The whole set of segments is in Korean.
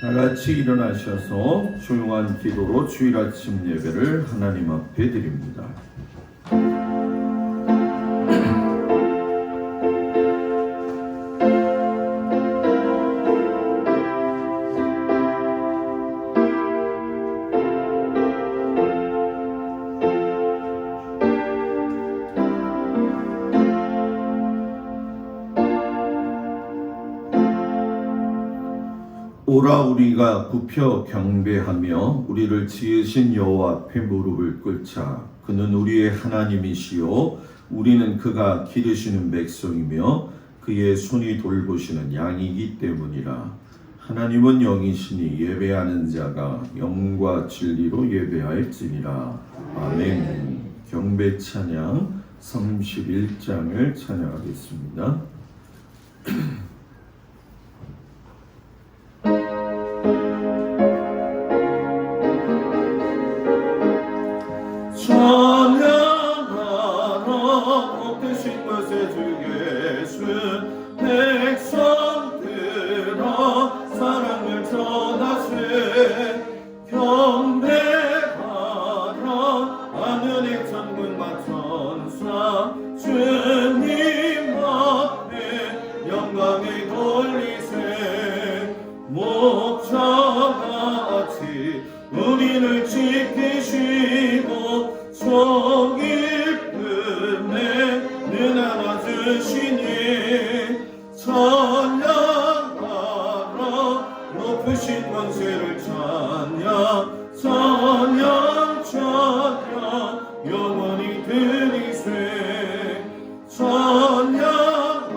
다 같이 일어나셔서 조용한 기도로 주일 아침 예배를 하나님 앞에 드립니다. 오라 우리가 굽혀 경배하며 우리를 지으신 여호와 앞에 무릎을 꿇자. 그는 우리의 하나님이시요 우리는 그가 기르시는 백성이며 그의 손이 돌보시는 양이기 때문이라. 하나님은 영이시니 예배하는 자가 영과 진리로 예배할지니라. 아멘. 경배 찬양 31장을 찬양하겠습니다. 우리를 지키시고 성일품에 은혜가 주시니 찬양하라 높으신 권세를 찬양 찬양 찬양 영원히 드리세 찬양하라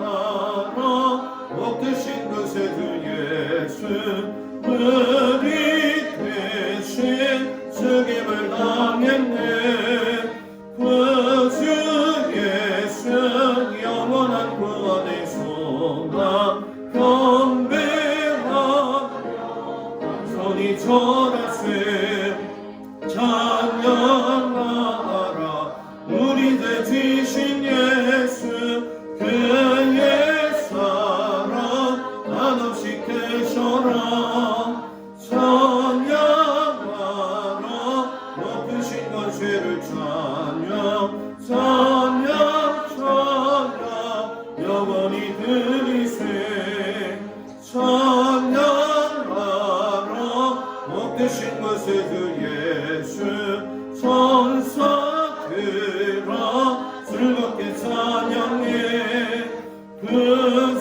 높으신 것에 주 예수 우리 죽임을 당했네. 구주 예수 영원한 구원의 소망 경배하며 손이 절하세 찬양하라 우리 대 지신 예수 그의 사랑 한없이 계셔라 죄를 찬양 찬양 찬양 영원히 드리세 찬양하라 못되신 것에 주 예수 천사들아 즐겁게 찬양해 그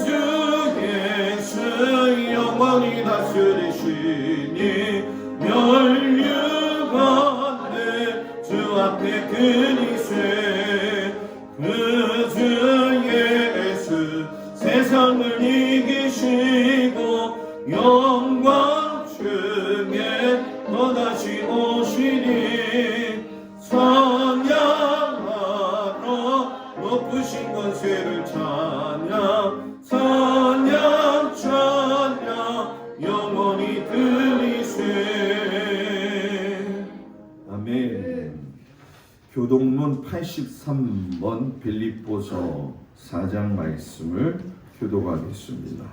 주 예수 영원히 다스리시니 멸류관 주 앞에 그리세 그 주 예수 세상을 이기시고 영광 중에 또다시 오시니 찬양하라 높으신 권세를 찬양 찬양 찬양 영원히 드리세 아멘. 교동문 83번 빌립보서 4장 말씀을 교독하겠습니다.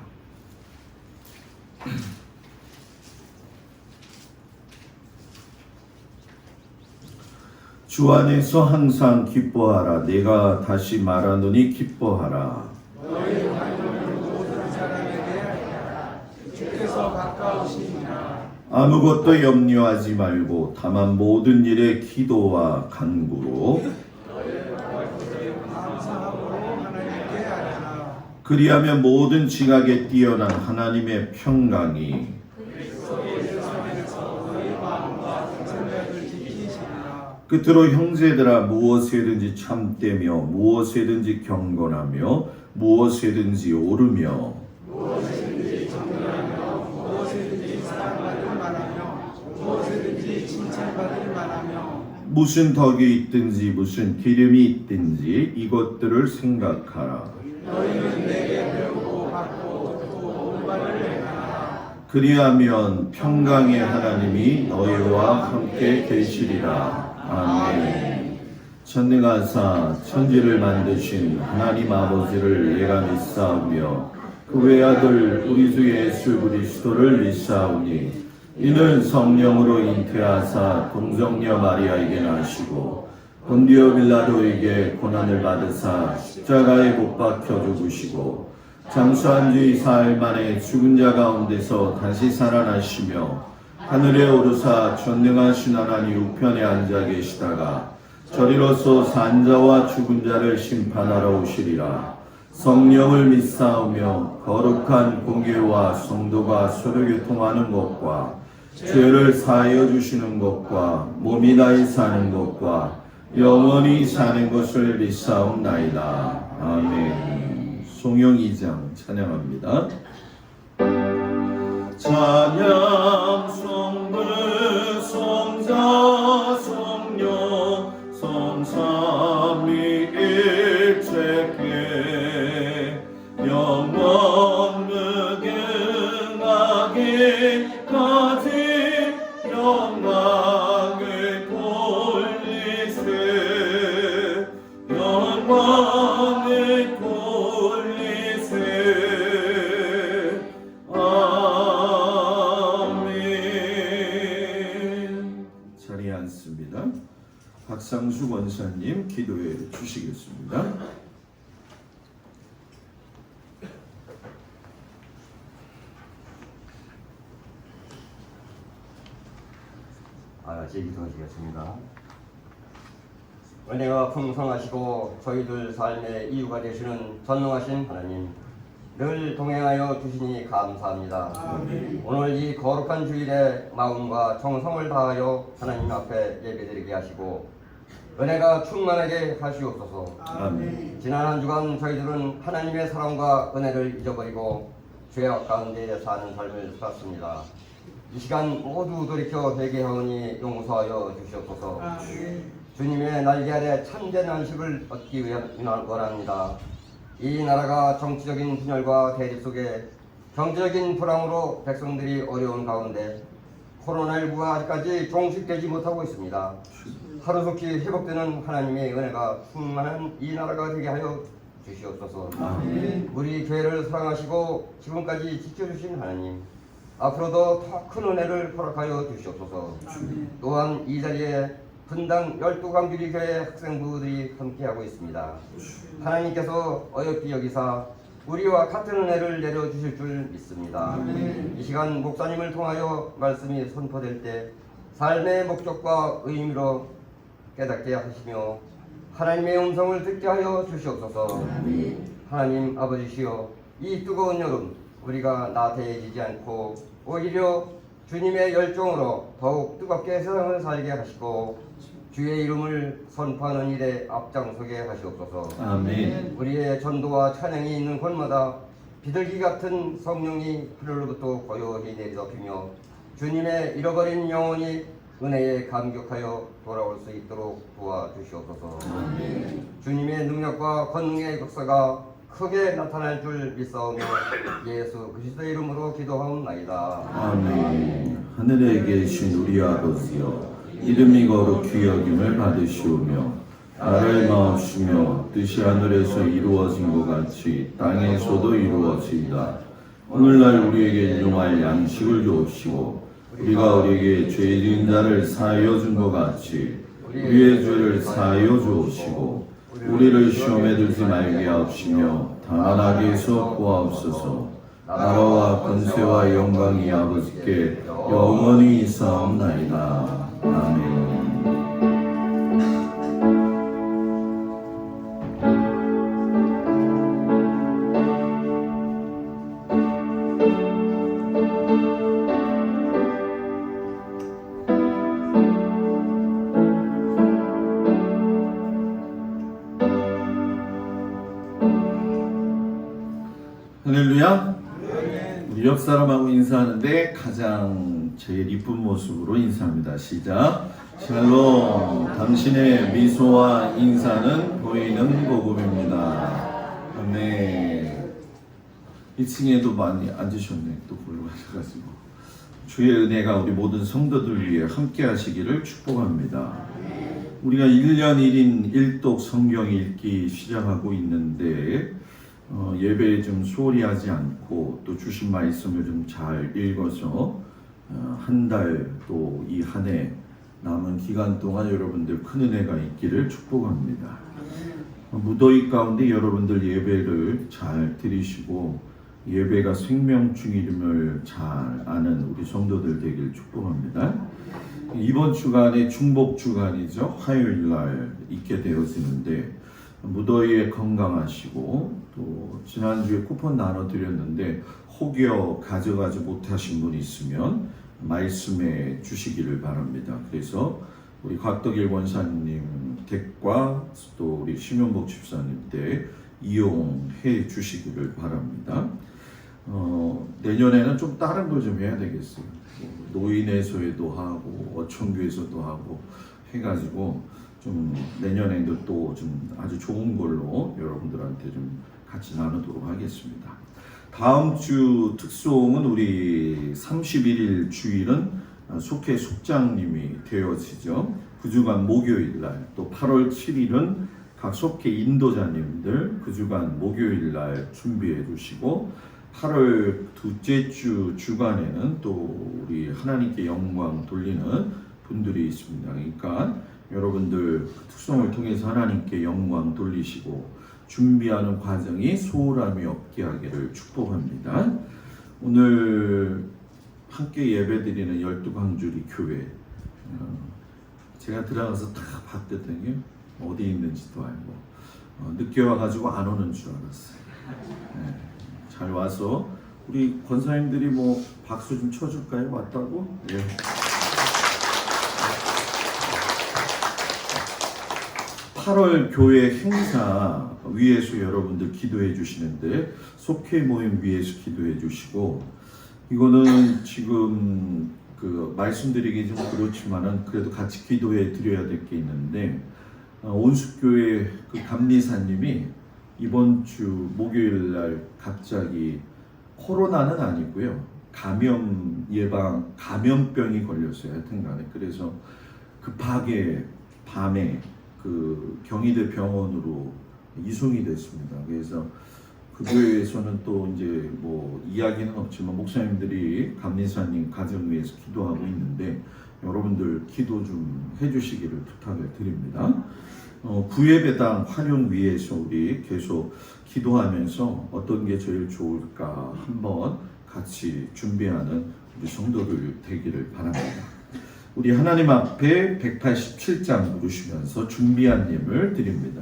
주 안에서 항상 기뻐하라. 내가 다시 말하노니 기뻐하라. 너희 관용을 모든 사람에게 하라. 주께서 가까우시니라. 아무것도 염려하지 말고 다만 모든 일에 기도와 간구로 그리하면 모든 지각에 뛰어난 하나님의 평강이 끝으로 형제들아 무엇에든지 참되며 무엇에든지 경건하며 무엇에든지 오르며 무엇이든지 정결하며 무엇이든지 사랑받을 만하며 무엇이든지 칭찬받을 만하며 무슨 덕이 있든지 무슨 기름이 있든지 이것들을 생각하라. 너희는 내게 배우고 받고 듣고 온 바를 행하라. 그리하면 평강의 하나님이 너희와 함께 계시리라. 아멘. 전능하사 천지를 만드신 하나님 아버지를 내가 믿사오며 그 외아들 우리 주 예수 그리스도를 믿사오니 이는 성령으로 잉태하사 동정녀 마리아에게 나시고 본디오 빌라도에게 고난을 받으사 십자가에 못 박혀 죽으시고 장수한 지 사흘 만에 죽은 자 가운데서 다시 살아나시며 하늘에 오르사 전능하신 하나님 우편에 앉아 계시다가 저리로서 산자와 죽은 자를 심판하러 오시리라. 성령을 믿사오며 거룩한 공교와 성도가 서로 교통하는 것과 죄를 사하여 주시는 것과 몸이 다히 사는 것과 영원히 사는 것을 믿사옵나이다. 아멘. 송영 2장 찬양합니다. 찬양 성부 성자 성령 성삼위일체께 영원 무궁하게까지 영광을 돌리세 영광을 돌리세 아멘. 자리에 앉습니다. 박상수 원사님 기도해 주시겠습니다. 제 기도하시겠습니다. 은혜가 풍성하시고 저희들 삶의 이유가 되시는 전능하신 하나님, 늘 동행하여 주시니 감사합니다. 아멘. 오늘 이 거룩한 주일에 마음과 정성을 다하여 하나님 앞에 예배드리게 하시고 은혜가 충만하게 하시옵소서. 아멘. 지난 한 주간 저희들은 하나님의 사랑과 은혜를 잊어버리고 죄악 가운데 사는 삶을 살았습니다. 이 시간 모두 돌이켜 회개하오니 용서하여 주시옵소서. 주님의 날개 아래 참된 안식을 얻기 위해 원합니다. 이 나라가 정치적인 분열과 대립 속에 경제적인 불황으로 백성들이 어려운 가운데 코로나19가 아직까지 종식되지 못하고 있습니다. 하루속히 회복되는 하나님의 은혜가 충만한 이 나라가 되게 하여 주시옵소서. 아멘. 우리 교회를 사랑하시고 지금까지 지켜주신 하나님, 앞으로도 더 큰 은혜를 허락하여 주시옵소서. 또한 이 자리에 분당 12강주리 교회 학생부들이 함께하고 있습니다. 하나님께서 어여삐 여기사 우리와 같은 은혜를 내려주실 줄 믿습니다. 이 시간 목사님을 통하여 말씀이 선포될 때 삶의 목적과 의미로 깨닫게 하시며 하나님의 음성을 듣게 하여 주시옵소서. 하나님 아버지시여, 이 뜨거운 여름 우리가 나태해지지 않고 오히려 주님의 열정으로 더욱 뜨겁게 세상을 살게 하시고 주의 이름을 선포하는 일에 앞장서게 하시옵소서. 아멘. 우리의 전도와 찬양이 있는 곳마다 비둘기 같은 성령이 하늘로부터 고요히 내리덮이며 주님의 잃어버린 영혼이 은혜에 감격하여 돌아올 수 있도록 도와주시옵소서. 주님의 능력과 권능의 역사가 크게 나타날 줄 믿사오며 예수 그리스도의 이름으로 기도하옵나이다. 아멘. 하늘에 계신 우리 아버지여, 이름이 거룩히 여김을 받으시오며 나를 마옵시며 뜻이 하늘에서 이루어진 것 같이 땅에서도 이루어지이다. 오늘날 우리에게 일용할 양식을 주옵시고 우리가 우리에게 죄 지은 자를 사하여 준 것 같이 우리의 죄를 사하여 주옵시고 우리를 시험에 들지 말게 하옵시며 다만 악에서 구하옵소서. 나라와 권세와 영광이 아버지께 영원히 있사옵나이다. 아멘. 할렐루야. 우리 옆 사람하고 인사하는데 가장 제일 이쁜 모습으로 인사합니다. 시작. 샬롬. 당신의 미소와 인사는 보이는 복음입니다. 아멘. 2층에도 많이 앉으셨네. 또 올라가셔가지고 주의 은혜가 우리 모든 성도들 위해 함께 하시기를 축복합니다. 우리가 1년 1인 1독 성경 읽기 시작하고 있는데 예배에 좀 소홀히 하지 않고 또 주신 말씀을 좀 잘 읽어서 한 달 또 이 한 해 남은 기간 동안 여러분들 큰 은혜가 있기를 축복합니다. 무더위 가운데 여러분들 예배를 잘 드리시고 예배가 생명중임을 잘 아는 우리 성도들 되길 축복합니다. 이번 주간에 중복 주간이죠. 화요일 날 있게 되어지는데 무더위에 건강하시고 또 지난주에 쿠폰 나눠드렸는데 혹여 가져가지 못하신 분이 있으면 말씀해 주시기를 바랍니다. 그래서 우리 곽덕일 권사님 댁과 또 우리 심영복 집사님 댁 이용해 주시기를 바랍니다. 내년에는 좀 다른 걸 좀 해야 되겠어요. 노인회소에도 하고 어촌교에서도 하고 해가지고 좀 내년에도 또 좀 아주 좋은 걸로 여러분들한테 좀 같이 나누도록 하겠습니다. 다음 주 특송은 우리 31일 주일은 속회 숙장님이 되어지죠. 그 주간 목요일 날, 또 8월 7일은 각 속회 인도자님들 그 주간 목요일 날 준비해 주시고 8월 둘째 주 주간에는 또 우리 하나님께 영광 돌리는 분들이 있습니다. 그러니까 여러분들 특송을 통해서 하나님께 영광 돌리시고 준비하는 과정이 소홀함이 없게 하기를 축복합니다. 오늘 함께 예배드리는 12광주리 교회 제가 들어가서 다 봤거든요. 어디 있는지도 알고 늦게 와가지고 안 오는 줄 알았어요. 네, 잘 와서 우리 권사님들이 뭐 박수 좀 쳐줄까요? 왔다고? 예. 8월 교회 행사 위에서 여러분들 기도해 주시는데 속회 모임 위에서 기도해 주시고 이거는 지금 그 말씀드리기 좀 그렇지만은 그래도 같이 기도해 드려야 될 게 있는데 온숙교회 그 감리사님이 이번 주 목요일 날 갑자기 코로나는 아니고요 감염 예방 감염병이 걸렸어요. 하여튼간에 그래서 급하게 밤에 그 경희대 병원으로 이송이 됐습니다. 그래서 그 교회에서는 또 이제 뭐 이야기는 없지만 목사님들이 감리사님 가정 위해서 기도하고 있는데 여러분들 기도 좀 해주시기를 부탁을 드립니다. 구예배당 활용 위해서 우리 계속 기도하면서 어떤 게 제일 좋을까 한번 같이 준비하는 우리 성도들 되기를 바랍니다. 우리 하나님 앞에 187장 부르시면서 준비한 예물 드립니다.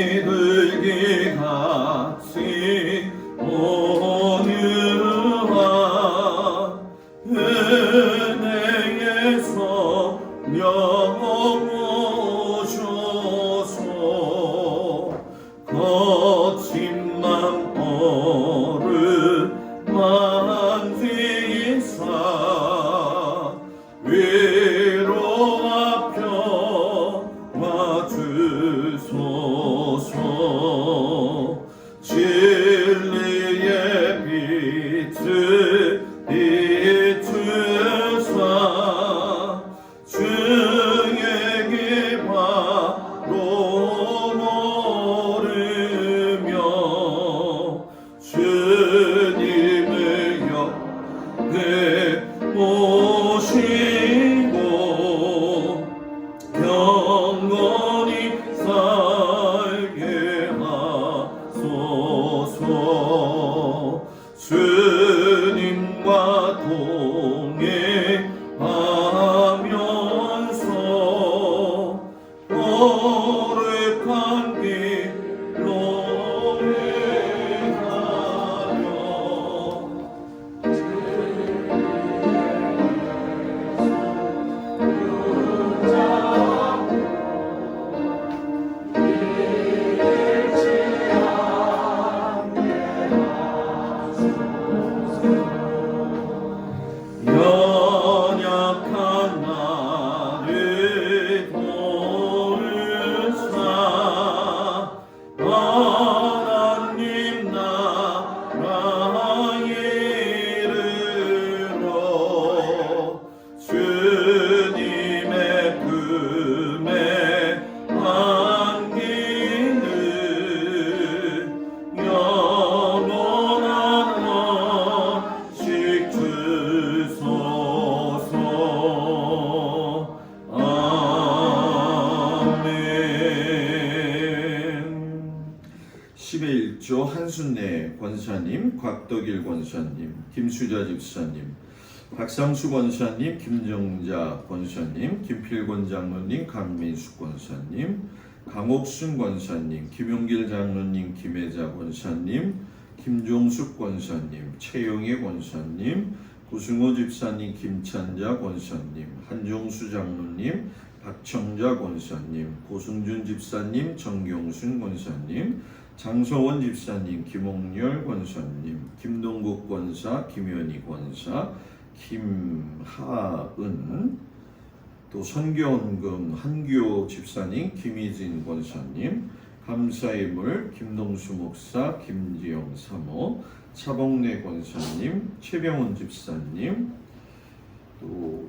비둘기 같이 온유한 은혜의 성령 거친 맘 어른 만지사 위로와 평화 주소서 진리의 빛을 비추사 주의 길 바로 주님을 옆에 모시고 영원히 살게 하소서. 주님과 동행하면서 거룩한 길로 되겠죠. 한순례 권사님, 곽덕일 권사님, 김수자 집사님, 박상수 권사님, 김정자 권사님, 김필권 장로님, 강민숙 권사님, 강옥순 권사님, 김용길 장로님, 김혜자 권사님, 김종숙 권사님, 최영애 권사님, 구승호 집사님, 김찬자 권사님, 한종수 장로님, 박청자 권사님, 고승준 집사님, 정경순 권사님, 장서원 집사님, 김홍열 권사님, 김동국 권사, 김현희 권사, 김하은, 또 선교원금 한교 집사님, 김희진 권사님, 감사의 물 김동수 목사, 김지영 사모, 차봉래 권사님, 최병훈 집사님, 또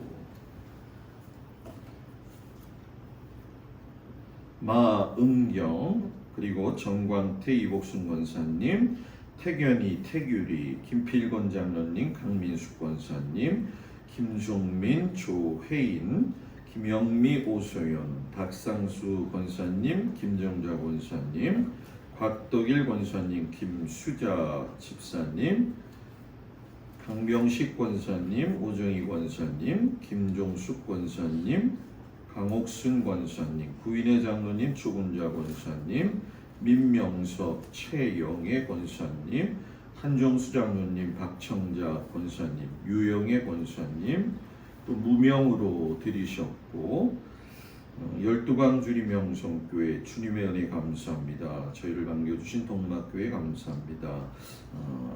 마은경, 그리고 정광태 이복순 권사님, 태견이, 태규리, 김필권 장로님, 강민숙 권사님, 김종민, 조혜인, 김영미, 오소연, 박상수 권사님, 김정자 권사님, 곽덕일 권사님, 김수자 집사님, 강병식 권사님, 오정희 권사님, 김종숙 권사님, 강옥순 권사님, 구인의 장로님, 조근자 권사님, 민명섭, 최영애 권사님, 한종수 장로님, 박청자 권사님, 유영애 권사님, 또 무명으로 드리셨고 12강 주림 명성교회 주님의 은혜 감사합니다. 저희를 반겨주신 동막교회 감사합니다.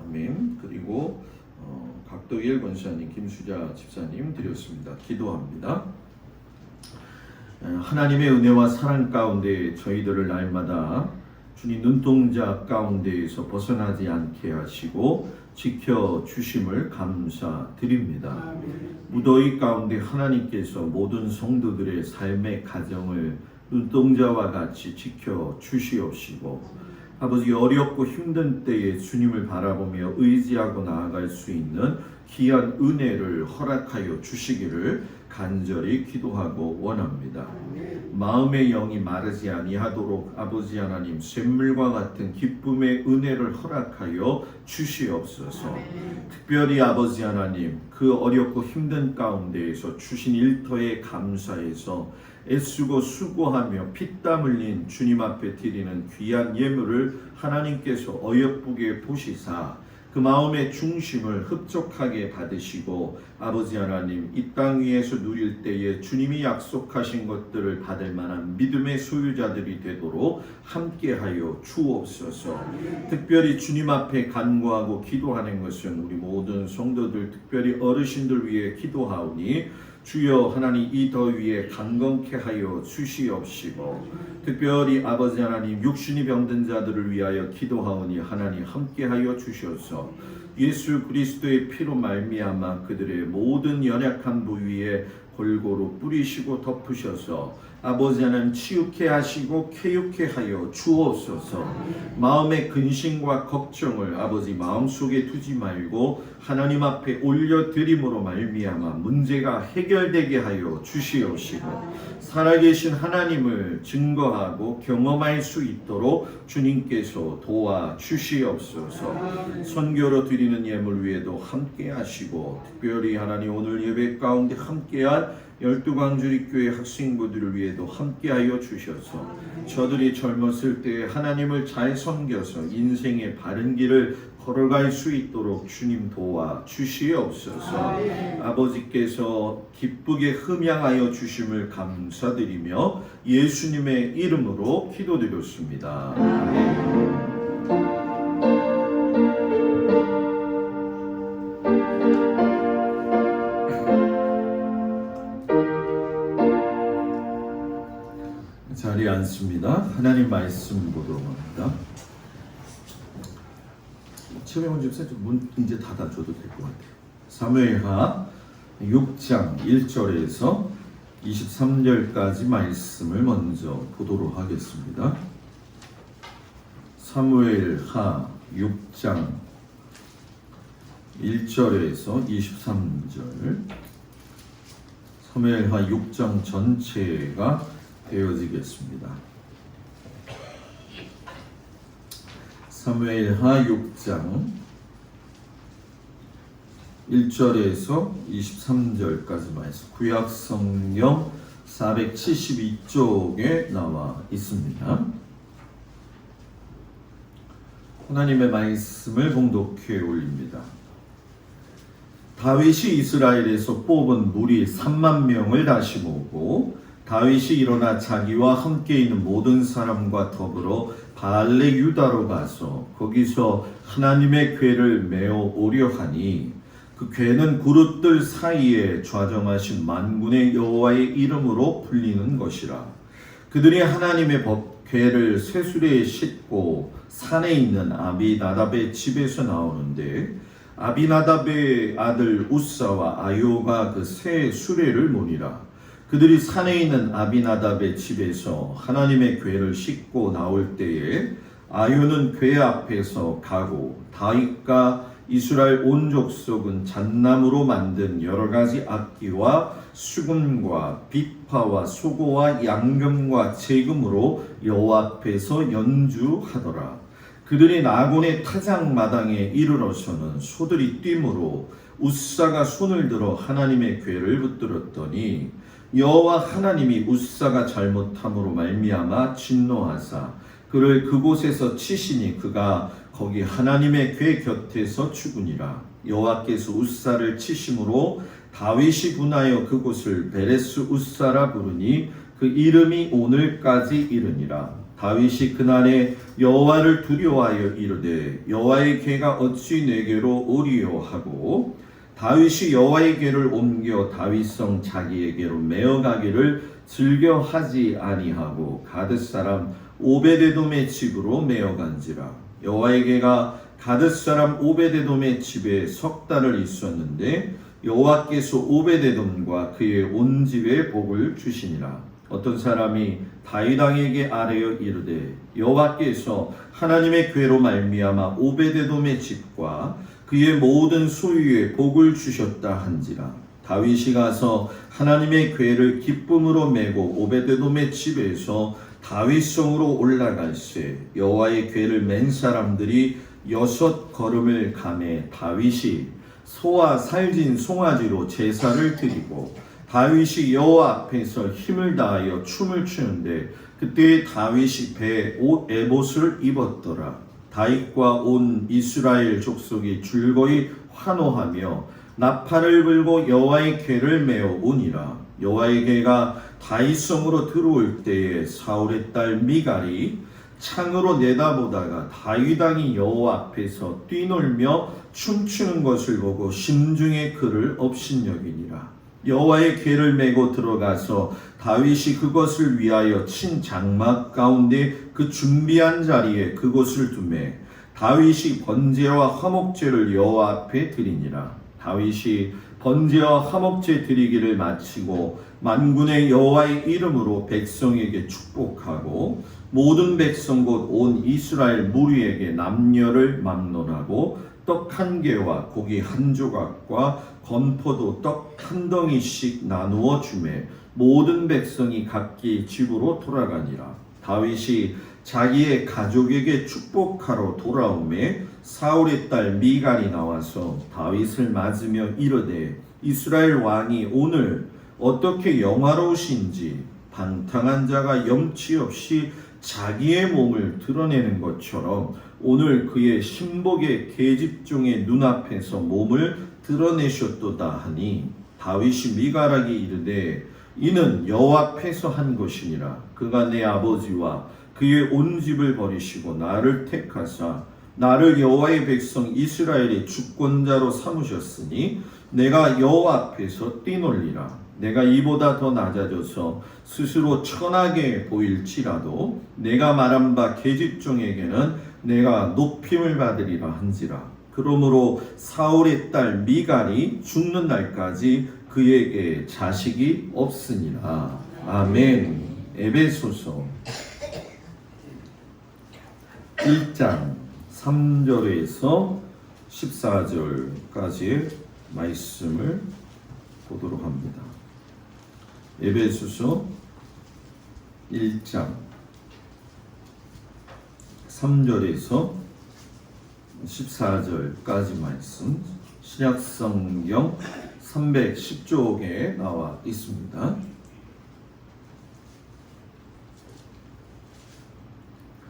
아멘. 그리고 각덕일 권사님, 김수자 집사님 드렸습니다. 기도합니다. 하나님의 은혜와 사랑 가운데 저희들을 날마다 주님 눈동자 가운데에서 벗어나지 않게 하시고 지켜주심을 감사드립니다. 무더위 가운데 하나님께서 모든 성도들의 삶의 가정을 눈동자와 같이 지켜주시옵시고 아버지 어렵고 힘든 때에 주님을 바라보며 의지하고 나아갈 수 있는 귀한 은혜를 허락하여 주시기를 간절히 기도하고 원합니다. 마음의 영이 마르지 아니하도록 아버지 하나님 샘물과 같은 기쁨의 은혜를 허락하여 주시옵소서. 특별히 아버지 하나님 그 어렵고 힘든 가운데에서 주신 일터에 감사해서 애쓰고 수고하며 피땀 흘린 주님 앞에 드리는 귀한 예물을 하나님께서 어여쁘게 보시사 그 마음의 중심을 흡족하게 받으시고 아버지 하나님 이 땅 위에서 누릴 때에 주님이 약속하신 것들을 받을 만한 믿음의 소유자들이 되도록 함께하여 주옵소서. 특별히 주님 앞에 간구하고 기도하는 것은 우리 모든 성도들 특별히 어르신들 위해 기도하오니 주여 하나님 이 더위에 강건케 하여 주시옵시고 특별히 아버지 하나님 육신이 병든 자들을 위하여 기도하오니 하나님 함께하여 주셔서 예수 그리스도의 피로 말미암아 그들의 모든 연약한 부위에 골고루 뿌리시고 덮으셔서 아버지 하나님 치유케 하시고 쾌유케 하여 주옵소서. 마음의 근심과 걱정을 아버지 마음속에 두지 말고 하나님 앞에 올려드림으로 말미암아 문제가 해결되게 하여 주시옵시고 살아계신 하나님을 증거하고 경험할 수 있도록 주님께서 도와주시옵소서. 선교로 드리는 예물 위에도 함께 하시고 특별히 하나님 오늘 예배 가운데 함께한 12광주립교회 학생부들을 위해도 함께하여 주셔서 저들이 젊었을 때 하나님을 잘 섬겨서 인생의 바른 길을 걸어갈 수 있도록 주님 도와 주시옵소서. 아버지께서 기쁘게 흠양하여 주심을 감사드리며 예수님의 이름으로 기도드렸습니다. 아멘. 자리에 앉습니다. 하나님 말씀 보도록 합니다. 최병훈 집사 문 이제 닫아줘도 될 것 같아요. 사무엘하 6장 1절에서 23절까지 말씀을 먼저 보도록 하겠습니다. 사무엘하 6장 1절에서 23절 사무엘하 6장 전체가 되어지겠습니다. 사무엘하 6장 1절에서 23절까지 말씀, 구약 성경 472쪽에 나와 있습니다. 하나님의 말씀을 봉독해 올립니다. 다윗이 이스라엘에서 뽑은 무리 3만 명을 다시 모으고 다윗이 일어나 자기와 함께 있는 모든 사람과 더불어 바알레 유다로 가서 거기서 하나님의 궤를 메어 오려 하니 그 궤는 그룹들 사이에 좌정하신 만군의 여호와의 이름으로 불리는 것이라. 그들이 하나님의 궤를 쇠수레에 싣고 산에 있는 아비나답의 집에서 나오는데 아비나답의 아들 우사와 아요가 그 새 수레를 모니라. 그들이 산에 있는 아비나답의 집에서 하나님의 궤를 싣고 나올 때에 아요는 궤 앞에서 가고 다윗과 이스라엘 온 족속은 잣나무로 만든 여러 가지 악기와 수금과 비파와 소고와 양금과 재금으로 여호와 앞에서 연주하더라. 그들이 나곤의 타작마당에 이르러서는 소들이 뛰므로 우사가 손을 들어 하나님의 궤를 붙들었더니 여호와 하나님이 우사가 잘못함으로 말미암아 진노하사 그를 그곳에서 치시니 그가 거기 하나님의 궤 곁에서 죽으니라. 여호와께서 우사를 치심으로 다윗이 분하여 그곳을 베레스 우사라 부르니 그 이름이 오늘까지 이르니라. 다윗이 그날에 여호와를 두려워하여 이르되 여호와의 궤가 어찌 내게로 오리요 하고 다윗이 여호와의 궤를 옮겨 다윗성 자기에게로 메어가기를 즐겨하지 아니하고 가드 사람 오베데돔의 집으로 메어간지라. 여호와의 궤가 가드 사람 오베데돔의 집에 석 달을 있었는데 여호와께서 오베데돔과 그의 온 집에 복을 주시니라. 어떤 사람이 다윗 왕에게 아뢰어 이르되 여호와께서 하나님의 궤로 말미암아 오베데돔의 집과 그의 모든 소유에 복을 주셨다 한지라. 다윗이 가서 하나님의 궤를 기쁨으로 메고 오베데돔의 집에서 다윗성으로 올라갈새 여호와의 궤를 맨 사람들이 6 걸음을 가매 다윗이 소와 살진 송아지로 제사를 드리고 다윗이 여호와 앞에서 힘을 다하여 춤을 추는데 그때 다윗이 배에 에봇을 입었더라. 다윗과 온 이스라엘 족속이 줄거이 환호하며 나팔을 불고 여호와의 궤를 메어 오니라. 여호와의 궤가 다윗성으로 들어올 때에 사울의 딸 미갈이 창으로 내다보다가 다윗 왕이 여호와 앞에서 뛰놀며 춤추는 것을 보고 심중에 그를 업신여기니라. 여호와의 궤를 메고 들어가서 다윗이 그것을 위하여 친 장막 가운데 그 준비한 자리에 그것을 두매 다윗이 번제와 화목제를 여호와 앞에 드리니라. 다윗이 번제와 화목제 드리기를 마치고 만군의 여호와의 이름으로 백성에게 축복하고 모든 백성 곧 온 이스라엘 무리에게 남녀를 막론하고 떡 1개와 고기 1조각과 건포도 떡 1덩이씩 나누어 주매 모든 백성이 각기 집으로 돌아가니라. 다윗이 자기의 가족에게 축복하러 돌아오매 사울의 딸 미갈이 나와서 다윗을 맞으며 이르되 이스라엘 왕이 오늘 어떻게 영화로우신지 방탕한 자가 염치 없이 자기의 몸을 드러내는 것처럼 오늘 그의 신복의 계집종의 눈앞에서 몸을 드러내셨도다 하니 다윗이 미갈에게 이르되 이는 여호와 앞에서 한 것이니라. 그가 내 아버지와 그의 온 집을 버리시고 나를 택하사 나를 여호와의 백성 이스라엘의 주권자로 삼으셨으니 내가 여호와 앞에서 뛰놀리라. 내가 이보다 더 낮아져서 스스로 천하게 보일지라도 내가 말한 바 계집종에게는 내가 높임을 받으리라 한지라. 그러므로 사울의 딸 미갈이 죽는 날까지 그에게 자식이 없으니라. 아멘. 에베소서 1장 3절에서 14절까지의 말씀을 보도록 합니다. 에베소서 1장 3절에서 14절까지 말씀 신약성경 310쪽에 나와 있습니다.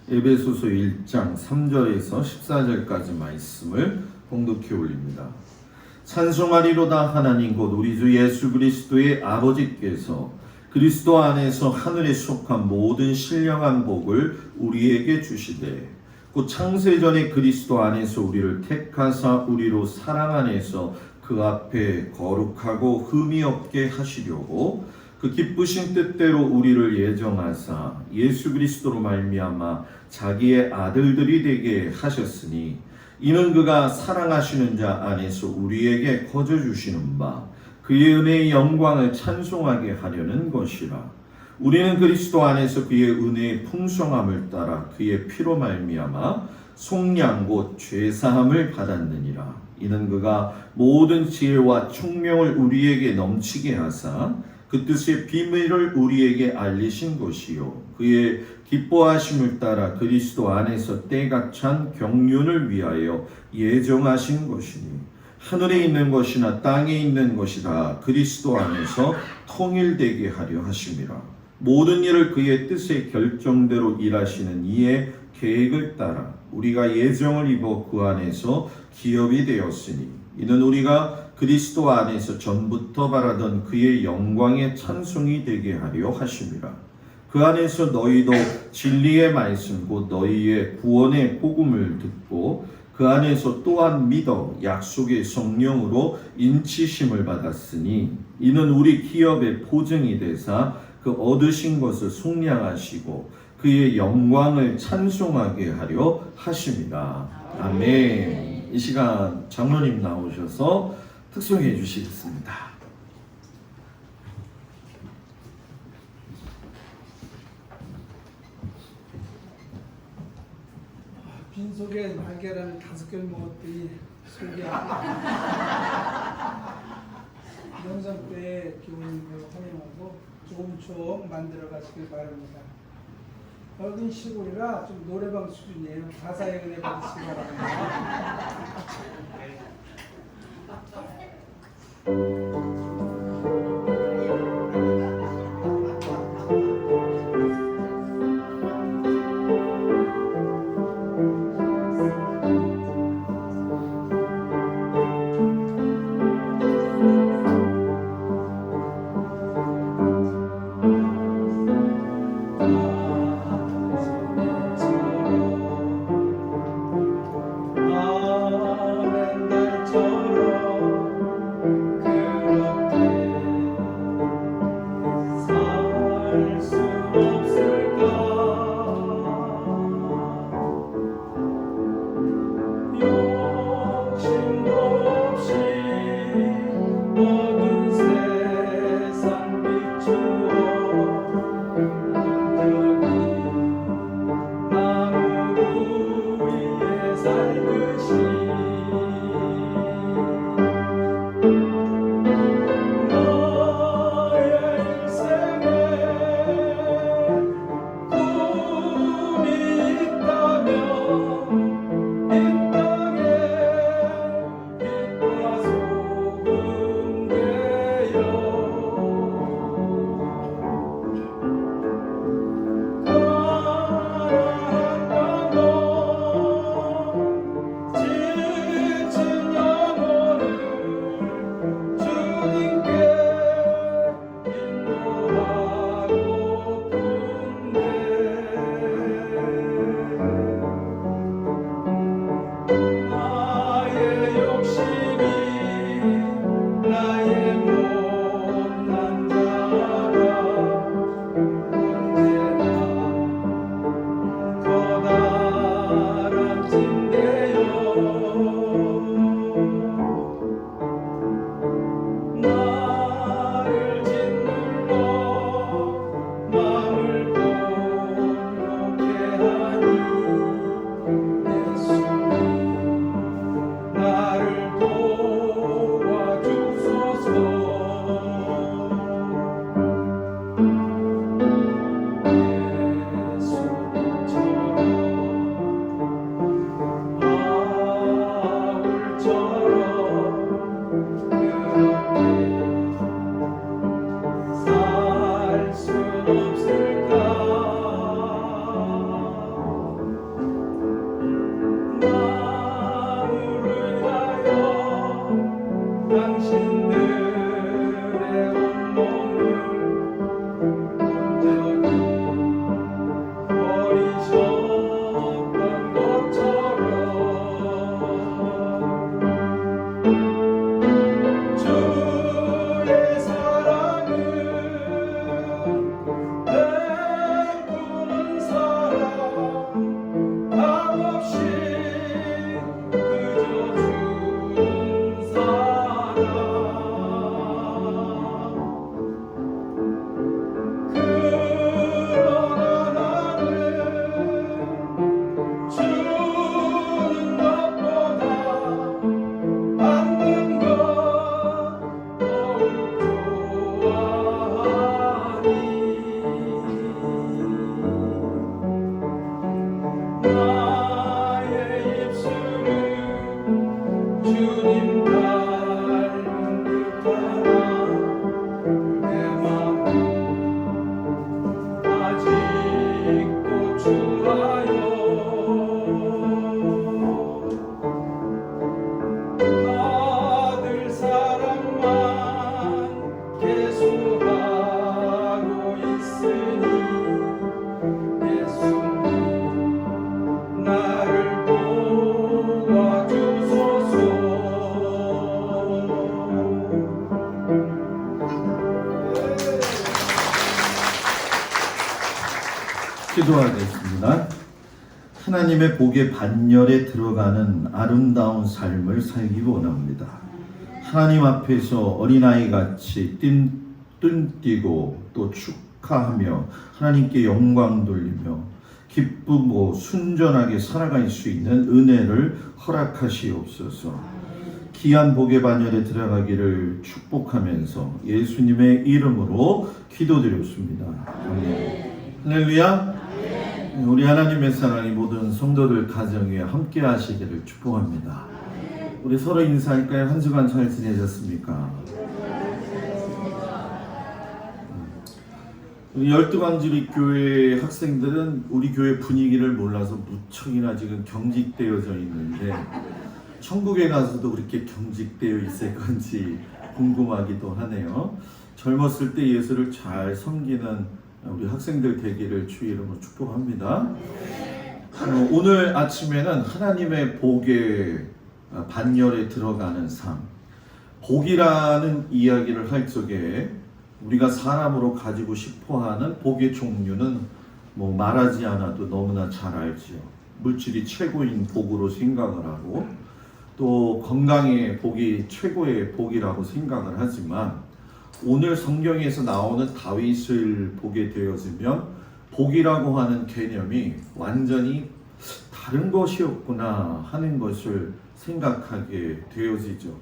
에베소서 1장 3절에서 14절까지 말씀을 봉독해 올립니다. 찬송하리로다 하나님 곧 우리 주 예수 그리스도의 아버지께서 그리스도 안에서 하늘에 속한 모든 신령한 복을 우리에게 주시되 곧 창세전에 그리스도 안에서 우리를 택하사 우리로 사랑 안에서 그 앞에 거룩하고 흠이 없게 하시려고 그 기쁘신 뜻대로 우리를 예정하사 예수 그리스도로 말미암아 자기의 아들들이 되게 하셨으니 이는 그가 사랑하시는 자 안에서 우리에게 거저 주시는 바 그의 은혜의 영광을 찬송하게 하려는 것이라. 우리는 그리스도 안에서 그의 은혜의 풍성함을 따라 그의 피로 말미암아 속량 곧 죄사함을 받았느니라. 이는 그가 모든 지혜와 총명을 우리에게 넘치게 하사 그 뜻의 비밀을 우리에게 알리신 것이요 그의 기뻐하심을 따라 그리스도 안에서 때가 찬 경륜을 위하여 예정하신 것이니 하늘에 있는 것이나 땅에 있는 것이라 그리스도 안에서 통일되게 하려 하심이라. 모든 일을 그의 뜻의 결정대로 일하시는 이의 계획을 따라 우리가 예정을 입어 그 안에서 기업이 되었으니 이는 우리가 그리스도 안에서 전부터 바라던 그의 영광의 찬송이 되게 하려 하심이라. 그 안에서 너희도 진리의 말씀 곧 너희의 구원의 복음을 듣고 그 안에서 또한 믿어 약속의 성령으로 인치심을 받았으니 이는 우리 기업의 보증이 되사 그 얻으신 것을 속량하시고 그의 영광을 찬송하게 하려 하심이라. 아멘. 이 시간 장로님 나오셔서 특송해 주시겠습니다. 빈속에 날계란을 5개를 먹었더니 속이 명상 때 교우님을 환영하고 조금조금 만들어 가시길 바랍니다. 여긴 시골이라 좀 노래방 수준이에요. 가사에 은혜 받으시기 바랍니다. 주님 닮은 듯하나 내 마음 아직도 추하여 아들 사랑만 계속하고 있으니 예수님 나를 도와주소서. 기도하겠습니다. 하나님의 복의 반열에 들어가는 아름다운 삶을 살기 원합니다. 하나님 앞에서 어린아이 같이 뚠띄고 또 축하하며 하나님께 영광 돌리며 기쁘고 순전하게 살아갈 수 있는 은혜를 허락하시옵소서. 귀한 복의 반열에 들어가기를 축복하면서 예수님의 이름으로 기도드렸습니다. 아멘. 할렐루야. 우리 하나님의 사랑이 모든 성도들 가정에 함께 하시기를 축복합니다. 우리 서로 인사할까요? 한 주간 잘 지내셨습니까? 우리 열두광주리 교회 학생들은 우리 교회 분위기를 몰라서 무척이나 지금 경직되어져 있는데 천국에 가서도 그렇게 경직되어 있을 건지 궁금하기도 하네요. 젊었을 때 예수를 잘 섬기는 우리 학생들 되기를 주의 이름으로 축복합니다. 오늘 아침에는 하나님의 복의 반열에 들어가는 삶, 복이라는 이야기를 할 적에 우리가 사람으로 가지고 싶어하는 복의 종류는 뭐 말하지 않아도 너무나 잘 알지요. 물질이 최고인 복으로 생각을 하고 또 건강의 복이 최고의 복이라고 생각을 하지만 오늘 성경에서 나오는 다윗을 보게 되어지면 복이라고 하는 개념이 완전히 다른 것이었구나 하는 것을 생각하게 되어지죠.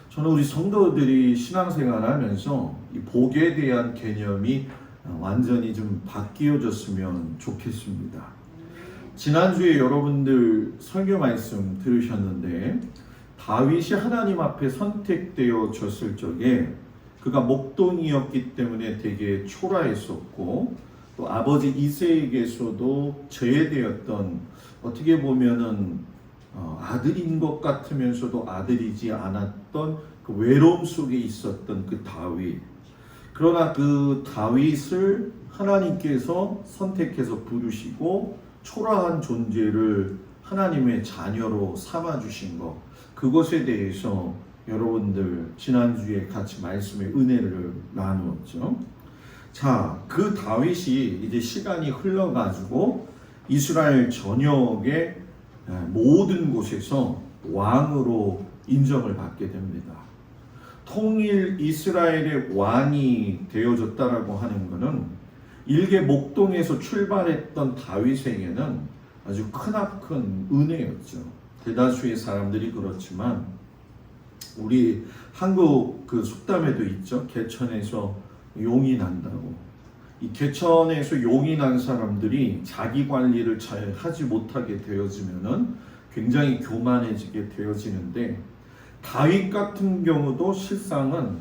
저는 우리 성도들이 신앙생활을 하면서 이 복에 대한 개념이 완전히 좀 바뀌어졌으면 좋겠습니다. 지난주에 여러분들 설교 말씀 들으셨는데 다윗이 하나님 앞에 선택되어졌을 적에 그가 목동이었기 때문에 되게 초라했었고 또 아버지 이새에게서도 제외되었던 어떻게 보면은 아들인 것 같으면서도 아들이지 않았던 그 외로움 속에 있었던 그 다윗. 그러나 그 다윗을 하나님께서 선택해서 부르시고 초라한 존재를 하나님의 자녀로 삼아주신 것, 그것에 대해서 여러분들 지난주에 같이 말씀의 은혜를 나누었죠. 자, 그 다윗이 이제 시간이 흘러가지고 이스라엘 전역의 모든 곳에서 왕으로 인정을 받게 됩니다. 통일 이스라엘의 왕이 되어졌다라고 하는 것은 일개 목동에서 출발했던 다윗에게는 아주 크나큰 은혜였죠. 대다수의 사람들이 그렇지만 우리 한국 그 속담에도 있죠. 개천에서 용이 난다고. 이 개천에서 용이 난 사람들이 자기 관리를 잘 하지 못하게 되어지면은 굉장히 교만해지게 되어지는데 다윗 같은 경우도 실상은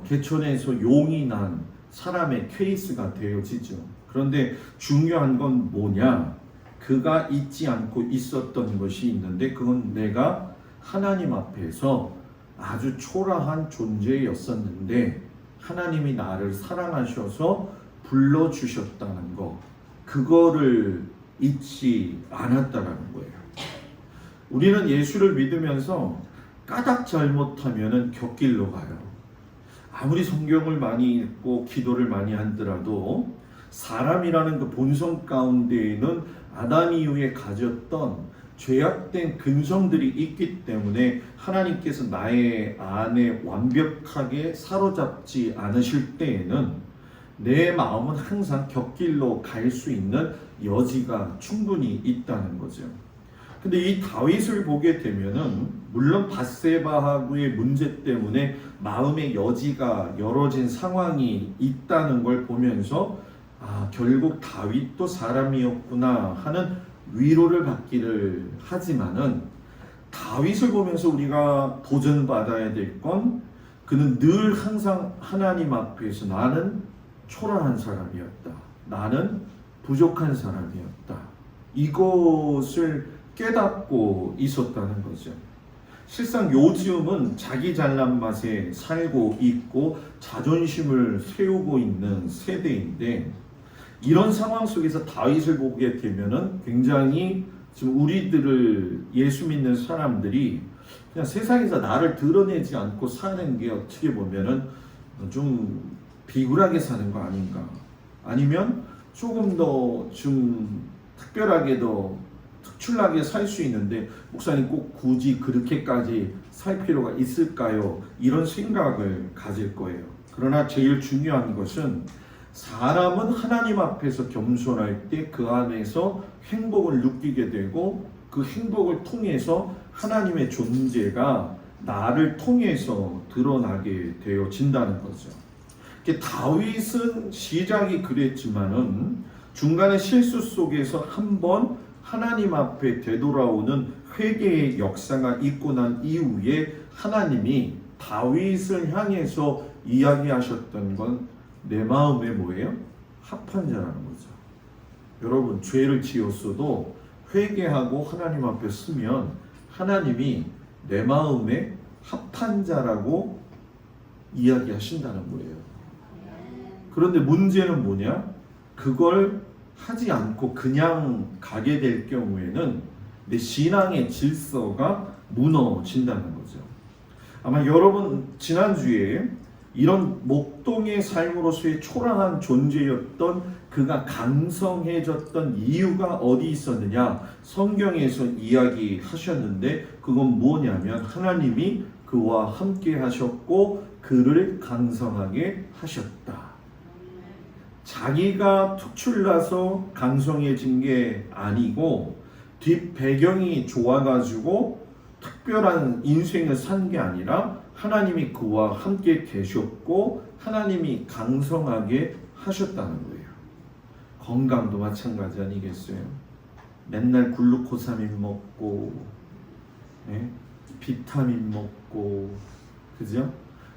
개천에서 용이 난 사람의 케이스가 되어지죠. 그런데 중요한 건 뭐냐? 그가 잊지 않고 있었던 것이 있는데 그건 내가 하나님 앞에서 아주 초라한 존재였었는데 하나님이 나를 사랑하셔서 불러주셨다는 거, 그거를 잊지 않았다는 거예요. 우리는 예수를 믿으면서 까닭 잘못하면 곁길로 가요. 아무리 성경을 많이 읽고 기도를 많이 하더라도 사람이라는 그 본성 가운데에는 아담 이후에 가졌던 죄악된 근성들이 있기 때문에 하나님께서 나의 안에 완벽하게 사로잡지 않으실 때에는 내 마음은 항상 곁길로 갈 수 있는 여지가 충분히 있다는 거죠. 근데 이 다윗을 보게 되면은 물론 밧세바하고의 문제 때문에 마음의 여지가 열어진 상황이 있다는 걸 보면서 결국 다윗도 사람이었구나 하는 위로를 받기를 하지만은 다윗을 보면서 우리가 도전받아야 될 건 그는 늘 항상 하나님 앞에서 나는 초라한 사람이었다. 나는 부족한 사람이었다. 이것을 깨닫고 있었다는 거죠. 실상 요즘은 자기 잘난 맛에 살고 있고 자존심을 세우고 있는 세대인데 이런 상황 속에서 다윗을 보게 되면은 굉장히 지금 우리들을 예수 믿는 사람들이 그냥 세상에서 나를 드러내지 않고 사는 게 어떻게 보면은 좀 비굴하게 사는 거 아닌가? 아니면 조금 더 좀 특별하게 더 특출나게 살 수 있는데 목사님 꼭 굳이 그렇게까지 살 필요가 있을까요? 이런 생각을 가질 거예요. 그러나 제일 중요한 것은 사람은 하나님 앞에서 겸손할 때 그 안에서 행복을 느끼게 되고 그 행복을 통해서 하나님의 존재가 나를 통해서 드러나게 되어진다는 거죠. 다윗은 시작이 그랬지만은 중간에 실수 속에서 한번 하나님 앞에 되돌아오는 회개의 역사가 있고 난 이후에 하나님이 다윗을 향해서 이야기하셨던 건 내 마음에 뭐예요? 합한 자라는 거죠. 여러분 죄를 지었어도 회개하고 하나님 앞에 서면 하나님이 내 마음에 합한 자라고 이야기하신다는 거예요. 그런데 문제는 뭐냐? 그걸 하지 않고 그냥 가게 될 경우에는 내 신앙의 질서가 무너진다는 거죠. 아마 여러분 지난주에 이런 목동의 삶으로서의 초라한 존재였던 그가 강성해졌던 이유가 어디 있었느냐? 성경에서 이야기하셨는데 그건 뭐냐면 하나님이 그와 함께 하셨고 그를 강성하게 하셨다. 자기가 특출나서 강성해진 게 아니고 뒷 배경이 좋아가지고 특별한 인생을 산 게 아니라 하나님이 그와 함께 계셨고 하나님이 강성하게 하셨다는 거예요. 건강도 마찬가지 아니겠어요? 맨날 글루코사민 먹고 비타민 먹고 그죠?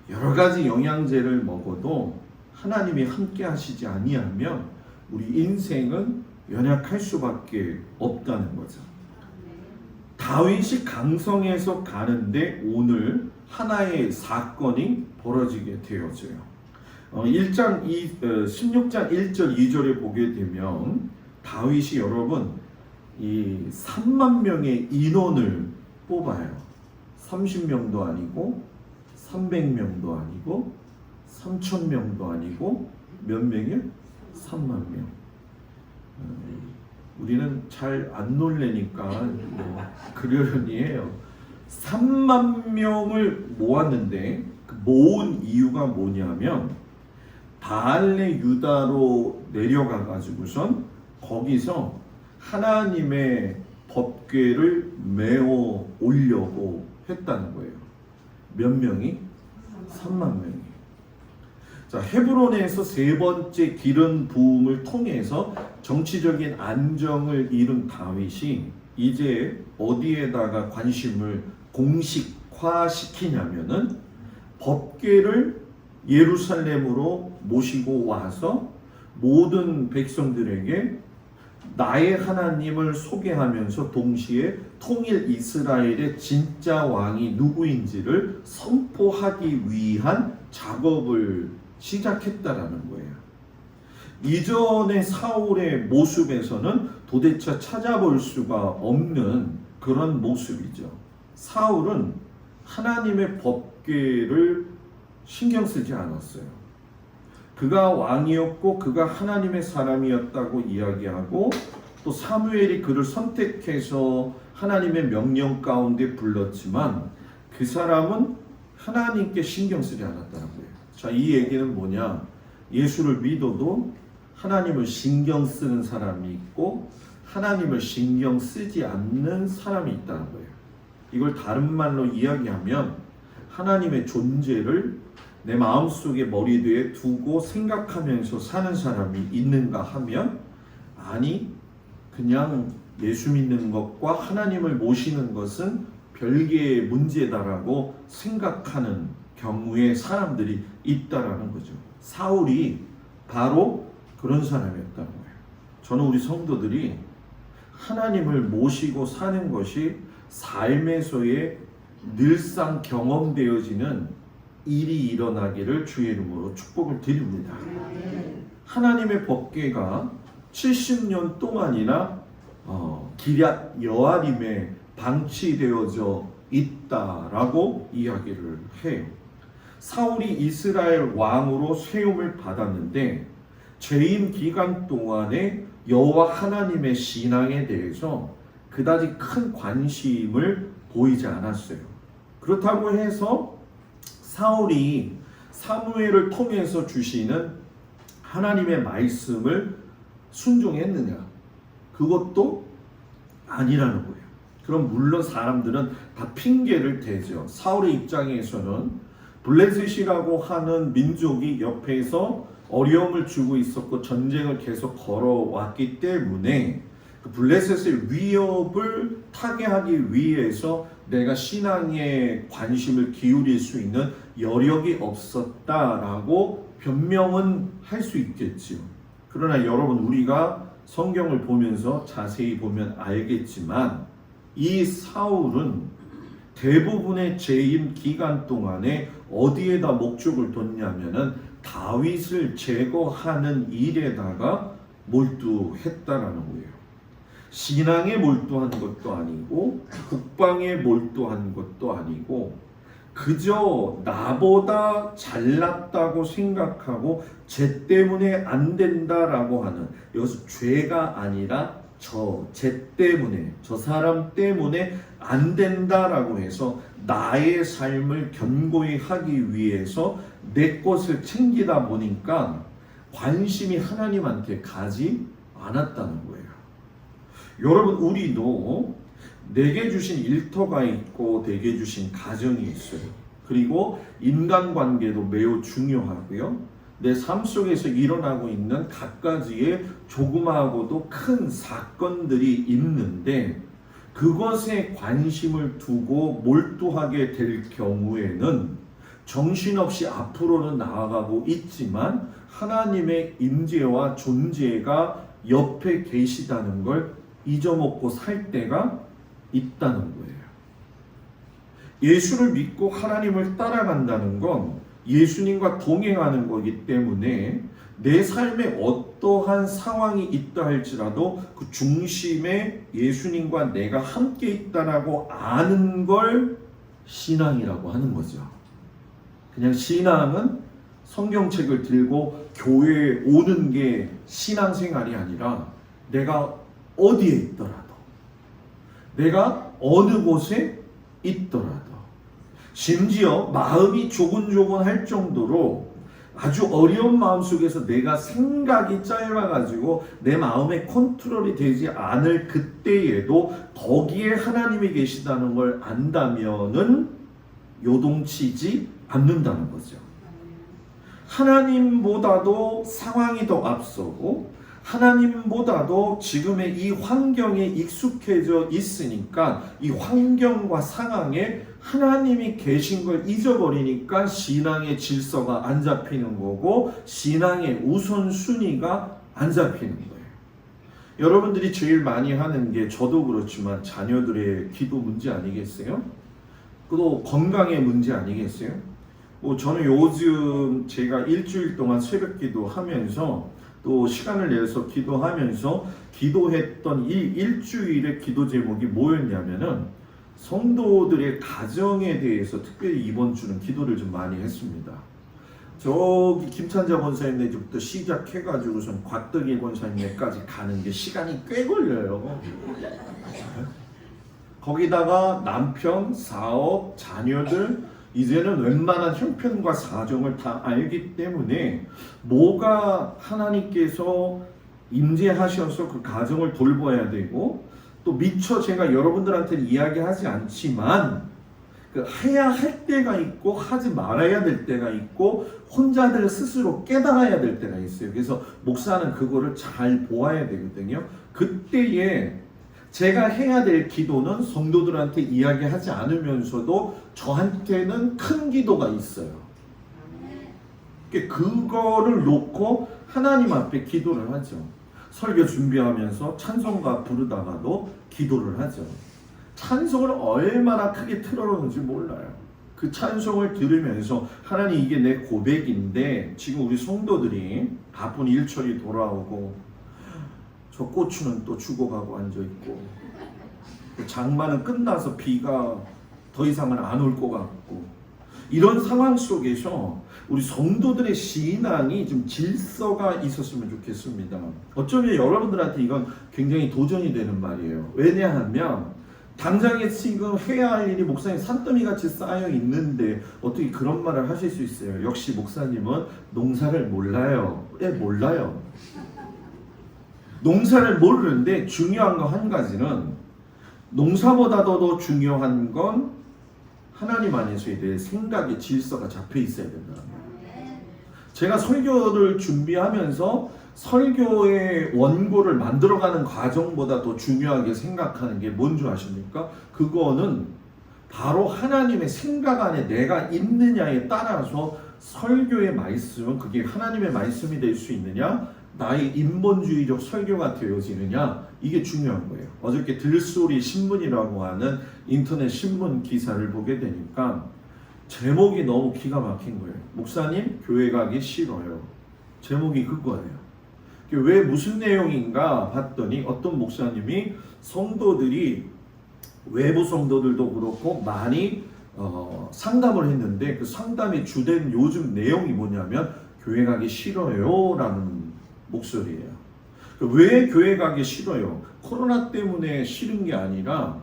여러 가지 영양제를 먹어도 하나님이 함께 하시지 아니하면 우리 인생은 연약할 수밖에 없다는 거죠. 다윗이 강성해서 가는데 오늘 하나의 사건이 벌어지게 되어져요. 16장 1절 2절에 보게 되면 다윗이 여러분 이 3만 명의 인원을 뽑아요. 30명도 아니고 300명도 아니고 3,000명도 아니고 몇 명이요? 3만 명. 우리는 잘 안 놀래니까 뭐 그러려니 해요. 3만 명을 모았는데 그 모은 이유가 뭐냐면 바알레 유다로 내려가 가지고선 거기서 하나님의 법궤를 메어 오려고 했다는 거예요. 몇 명이? 3만 명이. 자, 헤브론에서 세 번째 기름 부음을 통해서 정치적인 안정을 이룬 다윗이 이제 어디에다가 관심을 공식화시키냐면은 법궤를 예루살렘으로 모시고 와서 모든 백성들에게 나의 하나님을 소개하면서 동시에 통일 이스라엘의 진짜 왕이 누구인지를 선포하기 위한 작업을 시작했다라는 거예요. 이전의 사울의 모습에서는 도대체 찾아볼 수가 없는 그런 모습이죠. 사울은 하나님의 법궤를 신경 쓰지 않았어요. 그가 왕이었고 그가 하나님의 사람이었다고 이야기하고 또 사무엘이 그를 선택해서 하나님의 명령 가운데 불렀지만 그 사람은 하나님께 신경 쓰지 않았다는 거예요. 자, 이 얘기는 뭐냐? 예수를 믿어도 하나님을 신경 쓰는 사람이 있고 하나님을 신경 쓰지 않는 사람이 있다는 거예요. 이걸 다른 말로 이야기하면 하나님의 존재를 내 마음속에 머리뒤에 두고 생각하면서 사는 사람이 있는가 하면 아니, 그냥 예수 믿는 것과 하나님을 모시는 것은 별개의 문제다라고 생각하는 경우에 사람들이 있다라는 거죠. 사울이 바로 그런 사람이었다는 거예요. 저는 우리 성도들이 하나님을 모시고 사는 것이 삶에서의 늘상 경험되어지는 일이 일어나기를 주의 이름으로 축복을 드립니다. 하나님의 법궤가 70년 동안이나 기럇 여아림에 방치되어져 있다라고 이야기를 해요. 사울이 이스라엘 왕으로 세움을 받았는데 재임 기간 동안에 여호와 하나님의 신앙에 대해서 그다지 큰 관심을 보이지 않았어요. 그렇다고 해서 사울이 사무엘을 통해서 주시는 하나님의 말씀을 순종했느냐? 그것도 아니라는 거예요. 그럼 물론 사람들은 다 핑계를 대죠. 사울의 입장에서는 블레셋이라고 하는 민족이 옆에서 어려움을 주고 있었고 전쟁을 계속 걸어왔기 때문에 그 블레셋의 위협을 타개하기 위해서 내가 신앙에 관심을 기울일 수 있는 여력이 없었다라고 변명은 할 수 있겠지요. 그러나 여러분, 우리가 성경을 보면서 자세히 보면 알겠지만 이 사울은 대부분의 재임 기간 동안에 어디에다 목적을 뒀냐면은 다윗을 제거하는 일에다가 몰두했다라는 거예요. 신앙에 몰두한 것도 아니고 국방에 몰두한 것도 아니고 그저 나보다 잘났다고 생각하고 쟤 때문에 안 된다라고 하는, 여기서 죄가 아니라 쟤 때문에, 저 사람 때문에 안 된다라고 해서 나의 삶을 견고히 하기 위해서 내 것을 챙기다 보니까 관심이 하나님한테 가지 않았다는 거예요. 여러분, 우리도 내게 주신 일터가 있고 내게 주신 가정이 있어요. 그리고 인간관계도 매우 중요하고요. 내 삶 속에서 일어나고 있는 갖가지의 조그마하고도 큰 사건들이 있는데 그것에 관심을 두고 몰두하게 될 경우에는 정신없이 앞으로는 나아가고 있지만 하나님의 임재와 존재가 옆에 계시다는 걸 잊어먹고 살 때가 있다는 거예요. 예수를 믿고 하나님을 따라간다는 건 예수님과 동행하는 거기 때문에 내 삶에 어떠한 상황이 있다 할지라도 그 중심에 예수님과 내가 함께 있다라고 아는 걸 신앙이라고 하는 거죠. 그냥 신앙은 성경책을 들고 교회에 오는 게 신앙생활이 아니라 내가 어디에 있더라도, 내가 어느 곳에 있더라도, 심지어 마음이 조곤조곤할 정도로 아주 어려운 마음 속에서 내가 생각이 짧아가지고 내 마음에 컨트롤이 되지 않을 그때에도 거기에 하나님이 계시다는 걸 안다면은 요동치지 않는다는 거죠. 하나님보다도 상황이 더 앞서고 하나님보다도 지금의 이 환경에 익숙해져 있으니까 이 환경과 상황에 하나님이 계신 걸 잊어버리니까 신앙의 질서가 안 잡히는 거고 신앙의 우선순위가 안 잡히는 거예요. 여러분들이 제일 많이 하는 게, 저도 그렇지만 자녀들의 기도 문제 아니겠어요? 또 건강의 문제 아니겠어요? 저는 요즘 제가 일주일 동안 새벽 기도하면서 또 시간을 내서 기도하면서 기도했던 이 일주일의 기도 제목이 뭐였냐면은 성도들의 가정에 대해서 특별히 이번 주는 기도를 좀 많이 했습니다. 저기 김찬자 권사님네 집부터 시작해가지고선 곽덕일 권사님네까지 가는 게 시간이 꽤 걸려요. 거기다가 남편, 사업, 자녀들, 이제는 웬만한 형편과 사정을 다 알기 때문에 뭐가 하나님께서 임재하셔서 그 가정을 돌봐야 되고, 또 미처 제가 여러분들한테는 이야기하지 않지만 해야 할 때가 있고 하지 말아야 될 때가 있고 혼자들 스스로 깨달아야 될 때가 있어요. 그래서 목사는 그거를 잘 보아야 되거든요. 그때에 제가 해야 될 기도는 성도들한테 이야기하지 않으면서도 저한테는 큰 기도가 있어요. 그거를 놓고 하나님 앞에 기도를 하죠. 설교 준비하면서 찬송가 부르다가도 기도를 하죠. 찬송을 얼마나 크게 틀어놓는지 몰라요. 그 찬송을 들으면서 하나님 이게 내 고백인데 지금 우리 성도들이 바쁜 일처리 돌아오고 저 고추는 또 죽어가고 앉아있고 장마는 끝나서 비가 더 이상은 안 올 것 같고 이런 상황 속에서 우리 성도들의 신앙이 좀 질서가 있었으면 좋겠습니다. 어쩌면 여러분들한테 이건 굉장히 도전이 되는 말이에요. 왜냐하면 당장에 지금 해야 할 일이 목사님 산더미같이 쌓여 있는데 어떻게 그런 말을 하실 수 있어요? 역시 목사님은 농사를 몰라요. 왜 몰라요? 농사를 모르는데 중요한 거 한 가지는 농사보다도 더 중요한 건 하나님 안에서의 내 생각의 질서가 잡혀 있어야 된다는 거예요. 제가 설교를 준비하면서 설교의 원고를 만들어가는 과정보다 더 중요하게 생각하는 게 뭔지 아십니까? 그거는 바로 하나님의 생각 안에 내가 있느냐에 따라서 설교의 말씀은 그게 하나님의 말씀이 될 수 있느냐 나의 인본주의적 설교가 되어지느냐 이게 중요한 거예요. 어저께 들소리 신문이라고 하는 인터넷 신문 기사를 보게 되니까 제목이 너무 기가 막힌 거예요. 목사님 교회 가기 싫어요. 제목이 그거예요. 왜 무슨 내용인가 봤더니 어떤 목사님이 성도들이 외부 성도들도 그렇고 많이 상담을 했는데 그 상담의 주된 요즘 내용이 뭐냐면 교회 가기 싫어요 라는 목소리예요. 왜 교회 가기 싫어요? 코로나 때문에 싫은 게 아니라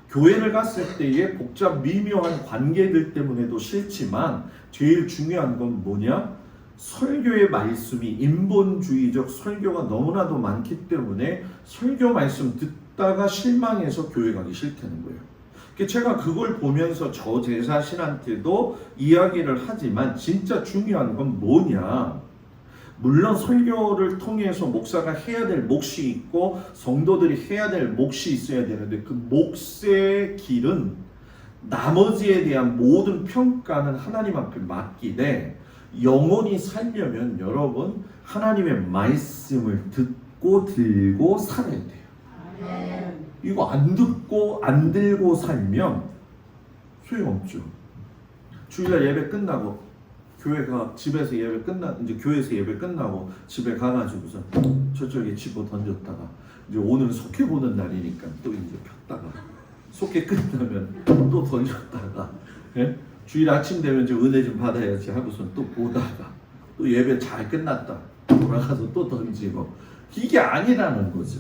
교회를 갔을 때의 복잡 미묘한 관계들 때문에도 싫지만 제일 중요한 건 뭐냐? 설교의 말씀이 인본주의적 설교가 너무나도 많기 때문에 설교 말씀 듣다가 실망해서 교회 가기 싫다는 거예요. 제가 그걸 보면서 저 제 자신한테도 이야기를 하지만 진짜 중요한 건 뭐냐? 물론 설교를 통해서 목사가 해야 될 몫이 있고 성도들이 해야 될 몫이 있어야 되는데 그 몫의 길은 나머지에 대한 모든 평가는 하나님 앞에 맡기되 영원히 살려면 여러분 하나님의 말씀을 듣고 들고 살아야 돼요. 이거 안 듣고 안 들고 살면 소용없죠. 주일날 예배 끝나고 집에서 예배 이제 교회에서 예배 끝나고 집에 가가지고서 저쪽에 집어 던졌다가 이제 오늘 속회 보는 날이니까 또 이제 폈다가 속회 끝나면 또 던졌다가 예? 주일 아침 되면 이제 은혜 좀 받아야지 하고선 또 보다가 또 예배 잘 끝났다 돌아가서 또 던지고 이게 아니라는 거죠.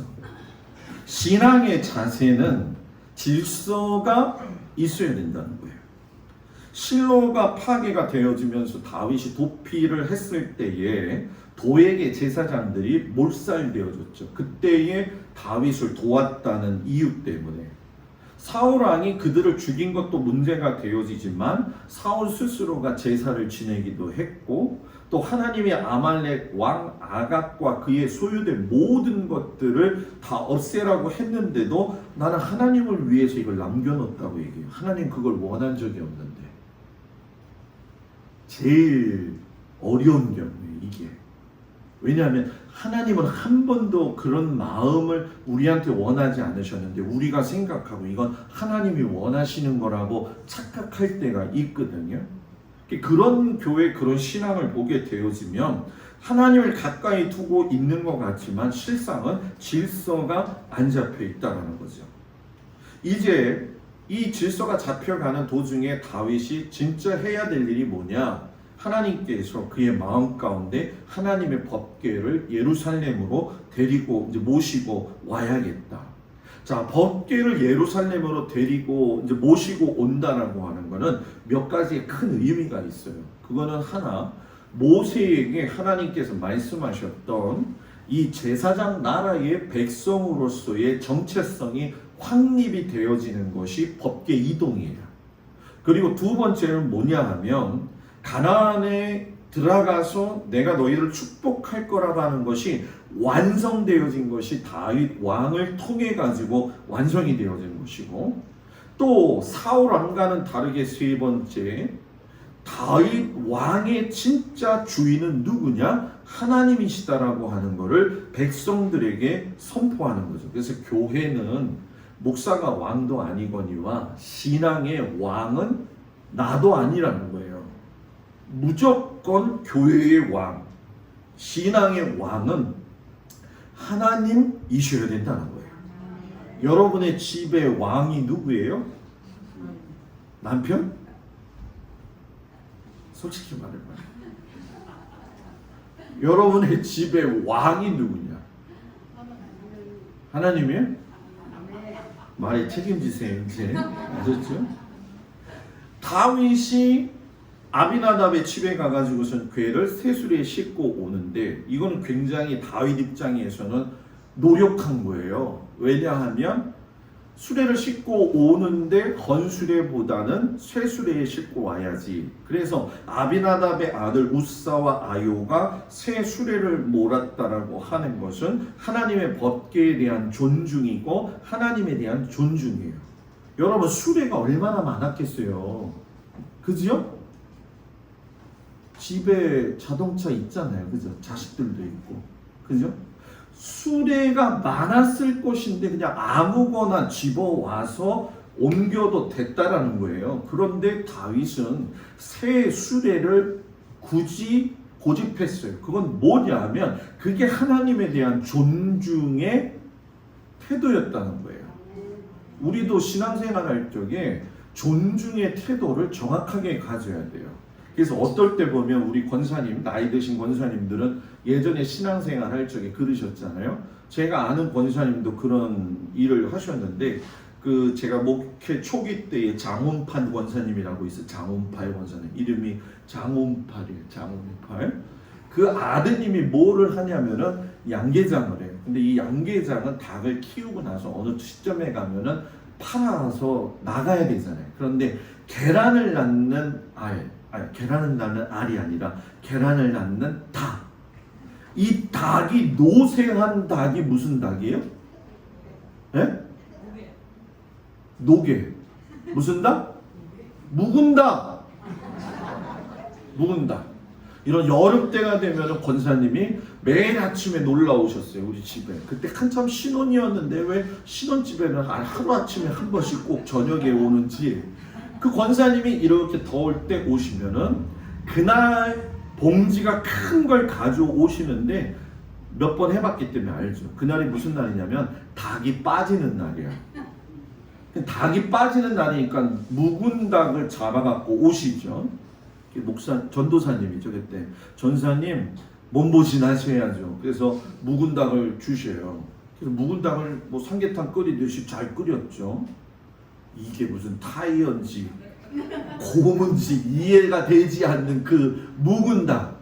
신앙의 자세는 질서가 있어야 된다는 거예요. 실로가 파괴가 되어지면서 다윗이 도피를 했을 때에 도액의 제사장들이 몰살되어졌죠. 그때에 다윗을 도왔다는 이유 때문에 사울 왕이 그들을 죽인 것도 문제가 되어지지만 사울 스스로가 제사를 지내기도 했고 또 하나님의 아말렉 왕 아각과 그의 소유된 모든 것들을 다 없애라고 했는데도 나는 하나님을 위해서 이걸 남겨놓았다고 얘기해요. 하나님 그걸 원한 적이 없는데 제일 어려운 경우에 이게 왜냐하면 하나님은 한 번도 그런 마음을 우리한테 원하지 않으셨는데 우리가 생각하고 이건 하나님이 원하시는 거라고 착각할 때가 있거든요. 그런 교회 그런 신앙을 보게 되어지면 하나님을 가까이 두고 있는 것 같지만 실상은 질서가 안 잡혀 있다는 거죠. 이제 이 질서가 잡혀가는 도중에 다윗이 진짜 해야 될 일이 뭐냐? 하나님께서 그의 마음 가운데 하나님의 법궤를 예루살렘으로 데리고 이제 모시고 와야겠다. 자, 법궤를 예루살렘으로 데리고 이제 모시고 온다라고 하는 것은 몇 가지의 큰 의미가 있어요. 그거는 하나, 모세에게 하나님께서 말씀하셨던 이 제사장 나라의 백성으로서의 정체성이 확립이 되어지는 것이 법궤 이동이에요. 그리고 두 번째는 뭐냐 하면 가나안에 들어가서 내가 너희를 축복할 거라고 하는 것이 완성되어진 것이 다윗 왕을 통해 가지고 완성이 되어진 것이고, 또 사울 왕과는 다르게 세 번째, 다윗 왕의 진짜 주인은 누구냐? 하나님이시다라고 하는 것을 백성들에게 선포하는 거죠. 그래서 교회는 목사가 왕도 아니거니와 신앙의 왕은 나도 아니라는 거예요. 무조건 교회의 왕, 신앙의 왕은 하나님이셔야 된다는 거예요. 여러분의 집의 왕이 누구예요? 남편? 솔직히 말해봐요. 여러분의 집의 왕이 누구냐? 하나님이에요? 말에 책임지세요, 이제. 아셨죠? 다윗이 아비나답의 집에 가가지고선 괴를 새수레에 싣고 오는데, 이거는 굉장히 다윗 입장에서는 노력한 거예요. 왜냐하면 수레를 싣고 오는데 헌수레보다는 쇠수레에 싣고 와야지. 그래서 아비나답의 아들 우사와 아요가 새 수레를 몰았다라고 하는 것은 하나님의 법궤에 대한 존중이고 하나님에 대한 존중이에요. 여러분, 수레가 얼마나 많았겠어요. 그죠? 집에 자동차 있잖아요. 그죠? 자식들도 있고. 그죠? 수레가 많았을 것인데 그냥 아무거나 집어와서 옮겨도 됐다라는 거예요. 그런데 다윗은 새 수레를 굳이 고집했어요. 그건 뭐냐면 그게 하나님에 대한 존중의 태도였다는 거예요. 우리도 신앙생활 할 적에 존중의 태도를 정확하게 가져야 돼요. 그래서 어떨 때 보면 우리 권사님, 나이 드신 권사님들은 예전에 신앙생활 할 적에 그러셨잖아요. 제가 아는 권사님도 그런 일을 하셨는데, 제가 목회 초기 때에 장훈팔 권사님이라고 있어요. 장훈팔 권사님. 이름이 장훈팔이에요. 장훈팔. 그 아드님이 뭐를 하냐면은 양계장을 해요. 근데 이 양계장은 닭을 키우고 나서 어느 시점에 가면은 팔아서 나가야 되잖아요. 그런데 계란을 낳는 계란을 낳는 알이 아니라 계란을 낳는 닭. 이 닭이 노쇠한 닭이 무슨 닭이에요? 예? 노개. 무슨 닭? 묵은 닭. 묵은 닭. 이런 여름 때가 되면 권사님이 매일 아침에 놀러 오셨어요. 우리 집에. 그때 한참 신혼이었는데 왜 신혼집에는 하루아침에 한 번씩 꼭 저녁에 오는지, 그 권사님이 이렇게 더울 때 오시면은 그날 봉지가 큰 걸 가져오시는데, 몇 번 해봤기 때문에 알죠. 그날이 무슨 날이냐면 닭이 빠지는 날이야. 닭이 빠지는 날이니까 묵은 닭을 잡아갖고 오시죠. 전도사님이죠. 그때 전사님 몸보신 하셔야죠. 그래서 묵은 닭을 주셔요. 그래서 묵은 닭을 뭐 삼계탕 끓이듯이 잘 끓였죠. 이게 무슨 타이어인지 고문지 이해가 되지 않는 그 묵은 닭,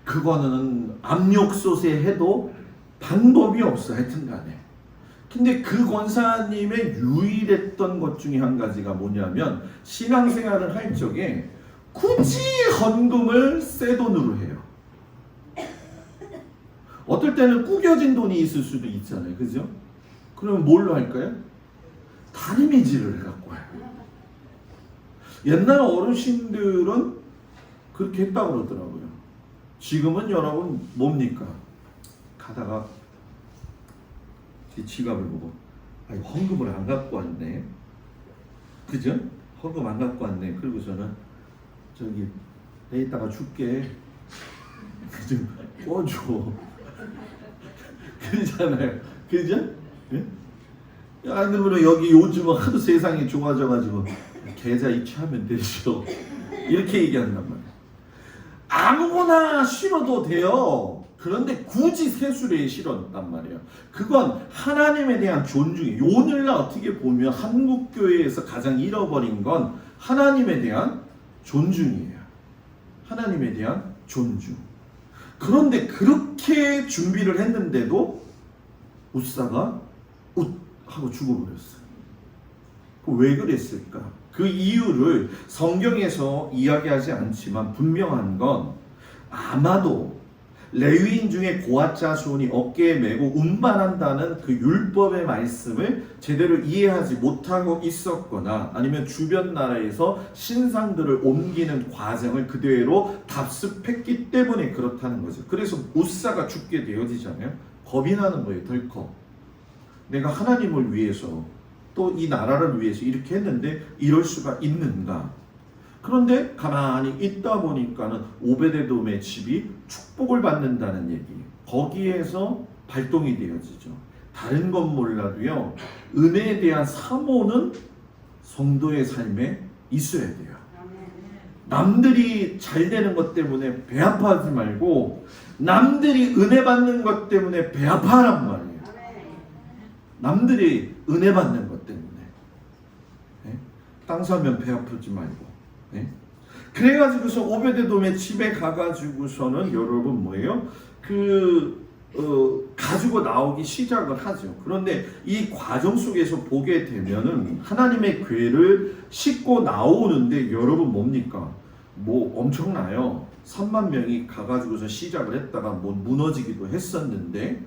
그거는 압력솥에 해도 방법이 없어. 하여튼간에. 근데 그 권사님의 유일했던 것 중에 한 가지가 뭐냐면, 신앙생활을 할 적에 굳이 헌금을 새 돈으로 해요. 어떨 때는 구겨진 돈이 있을 수도 있잖아요. 그죠? 그러면 뭘로 할까요? 다리미질을 해갖고 해요. 옛날 어르신들은 그렇게 했다고 그러더라고요. 지금은 여러분 뭡니까? 가다가 지갑을 보고, 아니 헌금을 안 갖고 왔네. 그죠? 헌금 안 갖고 왔네. 그리고서는 저기 내 이따가 줄게. 좀 꺼줘. 그러잖아요. 그죠? 예? 아니면 여기 요즘은 하도 세상이 좋아져가지고 계좌 이체하면 되죠. 이렇게 얘기한단 말이에요. 아무거나 실어도 돼요. 그런데 굳이 세수레에 실었단 말이에요. 그건 하나님에 대한 존중이에요. 오늘날 어떻게 보면 한국교회에서 가장 잃어버린 건 하나님에 대한 존중이에요. 하나님에 대한 존중. 그런데 그렇게 준비를 했는데도 우사가 하고 죽어버렸어요. 왜 그랬을까? 그 이유를 성경에서 이야기하지 않지만 분명한 건, 아마도 레위인 중에 고앗 자손이 어깨에 메고 운반한다는 그 율법의 말씀을 제대로 이해하지 못하고 있었거나 아니면 주변 나라에서 신상들을 옮기는 과정을 그대로 답습했기 때문에 그렇다는 거죠. 그래서 우사가 죽게 되어지잖아요. 겁이 나는 거예요. 덜컥. 내가 하나님을 위해서 또 이 나라를 위해서 이렇게 했는데 이럴 수가 있는가? 그런데 가만히 있다 보니까는 오베데돔의 집이 축복을 받는다는 얘기. 거기에서 발동이 되어지죠. 다른 건 몰라도요. 은혜에 대한 사모는 성도의 삶에 있어야 돼요. 남들이 잘 되는 것 때문에 배 아파하지 말고 남들이 은혜 받는 것 때문에 배 아파하란 말이에요. 남들이 은혜 받는 것 때문에. 땅 사면 배 아프지 말고. 그래가지고서 오베데돔의 집에 가가지고서는 여러분 뭐예요? 가지고 나오기 시작을 하죠. 그런데 이 과정 속에서 보게 되면은 하나님의 궤를 싣고 나오는데 여러분 뭡니까? 뭐 엄청나요. 3만 명이 가가지고서 시작을 했다가 뭐 무너지기도 했었는데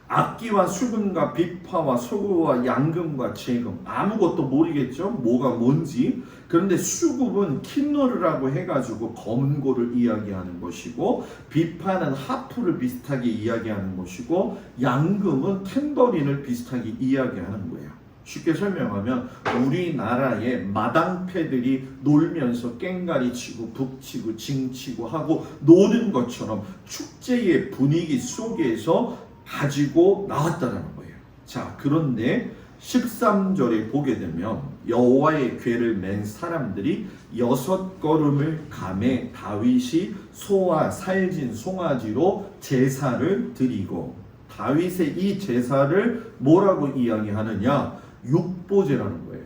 악기와 수금과 비파와 소구와 양금과 재금 아무것도 모르겠죠. 뭐가 뭔지. 그런데 수금은 킨노르라고 해가지고 검은고를 이야기하는 것이고 비파는 하프를 비슷하게 이야기하는 것이고 양금은 탬버린을 비슷하게 이야기하는 거예요. 쉽게 설명하면 우리나라의 마당패들이 놀면서 깽가리 치고 북치고 징치고 하고 노는 것처럼 축제의 분위기 속에서 가지고 나왔다는 거예요. 자, 그런데 13절에 보게 되면 여호와의 궤를 맨 사람들이 6걸음을 감해 다윗이 소와 살진 송아지로 제사를 드리고 다윗의 이 제사를 뭐라고 이야기하느냐? 육보제라는 거예요.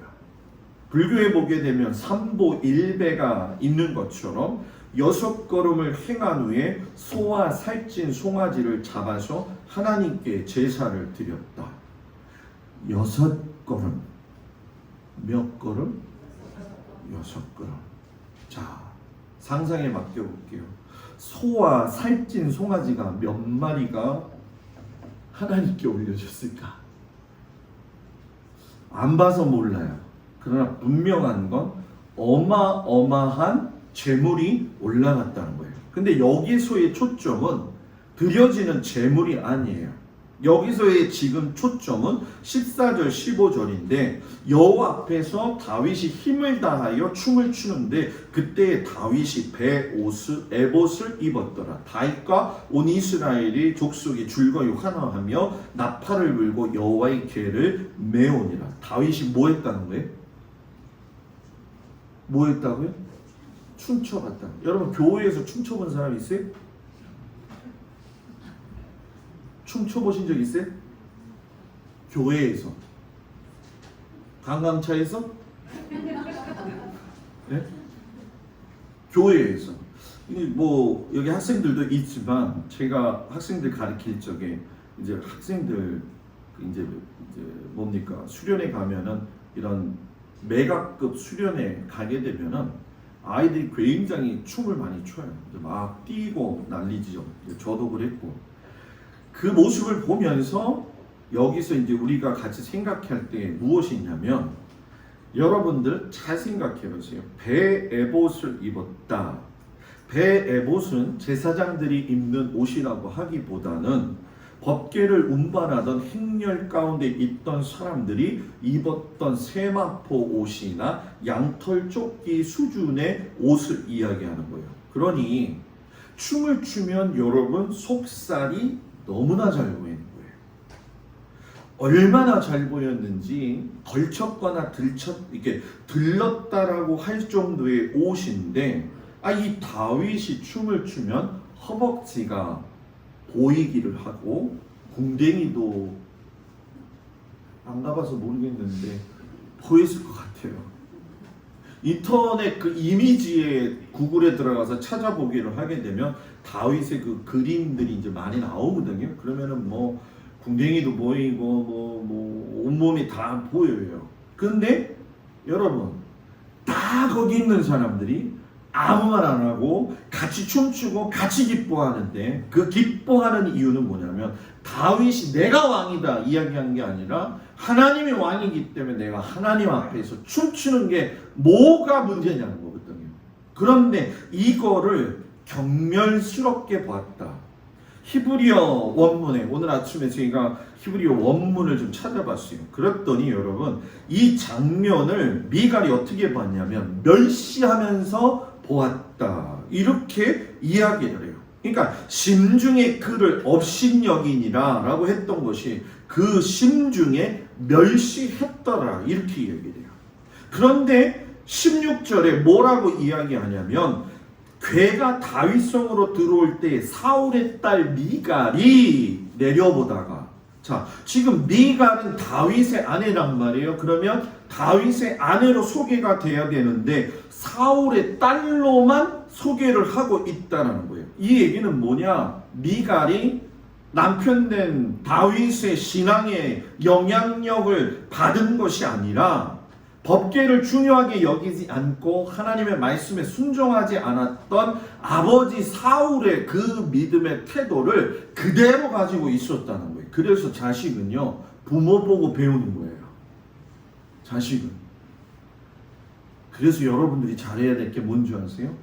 불교에 보게 되면 삼보 일배가 있는 것처럼 6걸음을 행한 후에 소와 살찐 송아지를 잡아서 하나님께 제사를 드렸다. 6걸음. 몇 걸음? 6걸음. 자, 상상에 맡겨볼게요. 소와 살찐 송아지가 몇 마리가 하나님께 올려졌을까? 안 봐서 몰라요. 그러나 분명한 건 어마어마한 재물이 올라갔다는 거예요. 근데 여기서의 초점은 드려지는 재물이 아니에요. 여기서의 지금 초점은 14절 15절인데 여호와 앞에서 다윗이 힘을 다하여 춤을 추는데 그때 다윗이 에봇을 입었더라. 다윗과 온 이스라엘이 족속이 즐거이 환호하며 나팔을 불고 여호와의 궤를 메오니라. 다윗이 뭐 했다는 거예요? 뭐 했다고요? 춤춰봤다. 여러분 교회에서 춤춰본 사람 있어요? 춤춰보신 적 있어요? 교회에서? 관광차에서? 네? 교회에서. 뭐 여기 학생들도 있지만 제가 학생들 가르칠 적에 이제 학생들 이제 뭡니까 수련회 가면은 이런 메가급 수련회 가게 되면은 아이들이 굉장히 춤을 많이 춰요. 막 뛰고 난리지요. 저도 그랬고. 그 모습을 보면서 여기서 이제 우리가 같이 생각할 때 무엇이 있냐면 여러분들 잘 생각해 보세요. 베에봇을 입었다. 베에봇은 제사장들이 입는 옷이라고 하기보다는 법궤를 운반하던 행렬 가운데 있던 사람들이 입었던 세마포 옷이나 양털 조끼 수준의 옷을 이야기하는 거예요. 그러니 춤을 추면 여러분 속살이 너무나 잘 보이는 거예요. 얼마나 잘 보였는지 걸쳤거나 이렇게 들렀다라고 할 정도의 옷인데 이 다윗이 춤을 추면 허벅지가 보이기를 하고 궁뎅이도 안 가봐서 모르겠는데 보였을 것 같아요. 인터넷 그 이미지에 구글에 들어가서 찾아보기를 하게 되면 다윗의 그 그림들이 이제 많이 나오거든요. 그러면은 뭐 궁뎅이도 보이고 뭐 온몸이 다 보여요. 근데 여러분 다 거기 있는 사람들이 아무 말 안 하고 같이 춤추고 같이 기뻐하는데, 그 기뻐하는 이유는 뭐냐면 다윗이 내가 왕이다 이야기한 게 아니라 하나님이 왕이기 때문에 내가 하나님 앞에서 춤추는 게 뭐가 문제냐는 거거든요. 그런데 이거를 경멸스럽게 봤다. 히브리어 원문에, 오늘 아침에 제가 히브리어 원문을 좀 찾아봤어요. 그랬더니 여러분, 이 장면을 미갈이 어떻게 봤냐면 멸시하면서 보았다, 이렇게 이야기를 해요. 그러니까 심중에 그를 업신여기니라 라고 했던 것이 그 심중에 멸시했더라, 이렇게 얘기를 해요. 그런데 16절에 뭐라고 이야기하냐면, 괴가 다윗성으로 들어올 때 사울의 딸 미갈이 내려보다가, 자, 지금 미갈은 다윗의 아내란 말이에요. 그러면 다윗의 아내로 소개가 돼야 되는데 사울의 딸로만 소개를 하고 있다는 거예요. 이 얘기는 뭐냐? 미갈이 남편 된 다윗의 신앙의 영향력을 받은 것이 아니라 법계를 중요하게 여기지 않고 하나님의 말씀에 순종하지 않았던 아버지 사울의 그 믿음의 태도를 그대로 가지고 있었다는 거예요. 그래서 자식은요, 부모 보고 배우는 거예요. 자식은. 그래서 여러분들이 잘해야 될 게 뭔지 아세요?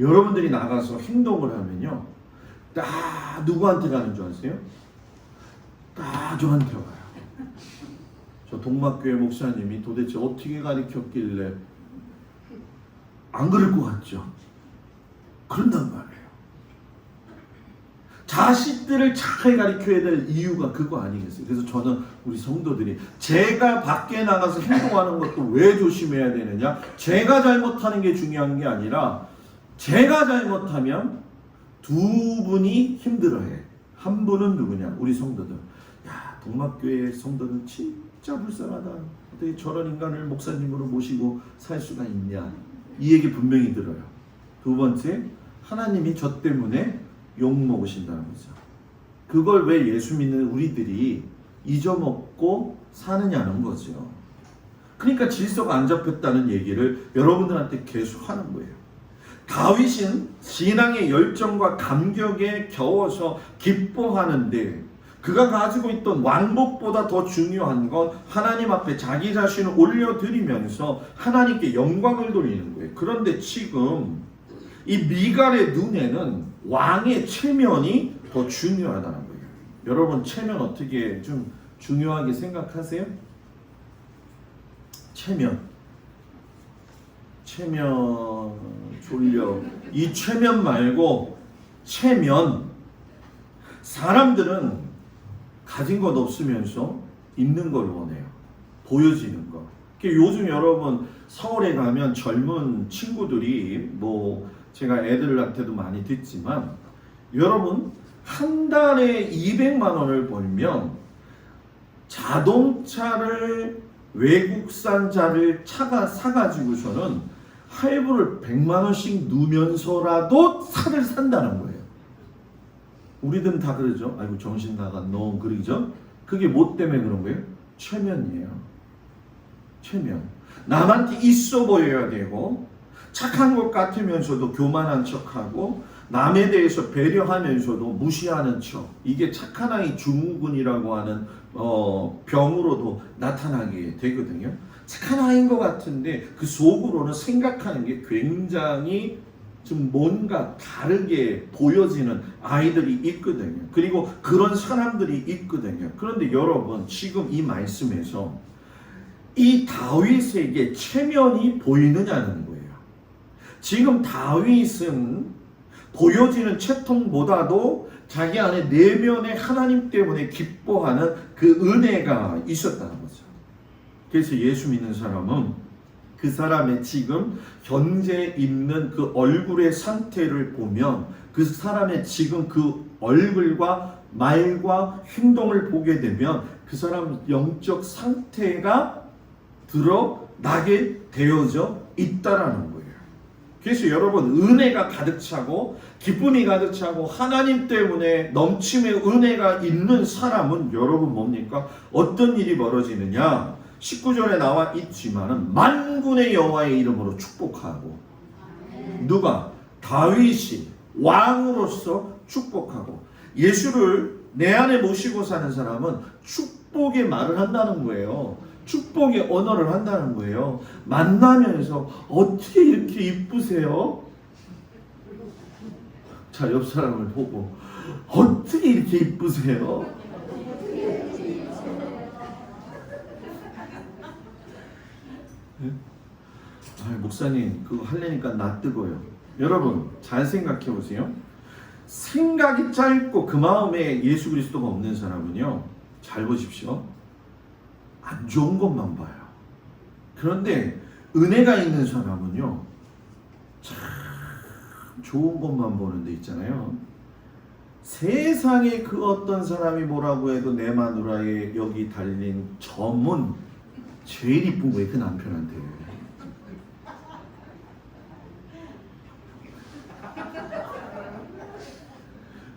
여러분들이 나가서 행동을 하면요, 딱 누구한테 가는 줄 아세요? 딱 저한테 와요. 저 동막교회 목사님이 도대체 어떻게 가르쳤길래 안 그럴 것 같죠? 그런단 말이에요. 자식들을 잘 가르쳐야 될 이유가 그거 아니겠어요? 그래서 저는 우리 성도들이 제가 밖에 나가서 행동하는 것도 왜 조심해야 되느냐? 제가 잘못하는 게 중요한 게 아니라 제가 잘못하면 두 분이 힘들어해. 한 분은 누구냐? 우리 성도들. 야, 동막교회 성도는 진짜 불쌍하다. 어떻게 저런 인간을 목사님으로 모시고 살 수가 있냐? 이 얘기 분명히 들어요. 두 번째, 하나님이 저 때문에 욕먹으신다는 거죠. 그걸 왜 예수 믿는 우리들이 잊어먹고 사느냐는 거죠. 그러니까 질서가 안 잡혔다는 얘기를 여러분들한테 계속 하는 거예요. 다윗은 신앙의 열정과 감격에 겨워서 기뻐하는데, 그가 가지고 있던 왕복보다 더 중요한 건 하나님 앞에 자기 자신을 올려드리면서 하나님께 영광을 돌리는 거예요. 그런데 지금 이 미갈의 눈에는 왕의 체면이 더 중요하다는 거예요. 여러분, 체면 어떻게 좀 중요하게 생각하세요? 체면, 졸려. 이 체면 말고 체면. 사람들은 가진 것 없으면서 있는 걸 원해요. 보여지는 거. 요즘 여러분 서울에 가면 젊은 친구들이, 뭐 제가 애들한테도 많이 듣지만, 여러분 한 달에 200만 원을 벌면 자동차를, 외국산차를 사가지고서는 할부를 100만 원씩 누면서라도 차를 산다는 거예요. 우리들은 다 그러죠. 아이고 정신 나갔노, 그러죠. 그게 뭐 때문에 그런 거예요? 체면이에요. 체면. 남한테 있어 보여야 되고, 착한 것 같으면서도 교만한 척하고, 남에 대해서 배려하면서도 무시하는 척. 이게 착한 아이 증후군이라고 하는 병으로도 나타나게 되거든요. 착한 아이인 것 같은데 그 속으로는 생각하는 게 굉장히 좀 뭔가 다르게 보여지는 아이들이 있거든요. 그리고 그런 사람들이 있거든요. 그런데 여러분, 지금 이 말씀에서 이 다윗에게 체면이 보이느냐는 거예요. 지금 다윗은 보여지는 채통보다도 자기 안에 내면에 하나님 때문에 기뻐하는 그 은혜가 있었다는 거죠. 그래서 예수 믿는 사람은 그 사람의 지금 현재 있는 그 얼굴의 상태를 보면, 그 사람의 지금 그 얼굴과 말과 행동을 보게 되면 그 사람 영적 상태가 드러나게 되어져 있다라는 거예요. 그래서 여러분, 은혜가 가득 차고 기쁨이 가득 차고 하나님 때문에 넘침의 은혜가 있는 사람은 여러분 뭡니까? 어떤 일이 벌어지느냐? 19절에 나와 있지만은 만군의 여호와의 이름으로 축복하고 누가? 다윗이 왕으로서 축복하고, 예수를 내 안에 모시고 사는 사람은 축복의 말을 한다는 거예요. 축복의 언어를 한다는 거예요. 만나면서 어떻게 이렇게 이쁘세요? 자, 옆 사람을 보고 어떻게 이렇게 이쁘세요? 목사님 그거 하려니까 나 뜨거요. 여러분 잘 생각해 보세요. 생각이 짧고 그 마음에 예수 그리스도가 없는 사람은요, 잘 보십시오, 안 좋은 것만 봐요. 그런데 은혜가 있는 사람은요, 참 좋은 것만 보는 데 있잖아요. 세상에 그 어떤 사람이 뭐라고 해도 내 마누라에 여기 달린 점은 제일 이쁜 거예요. 그 남편한테.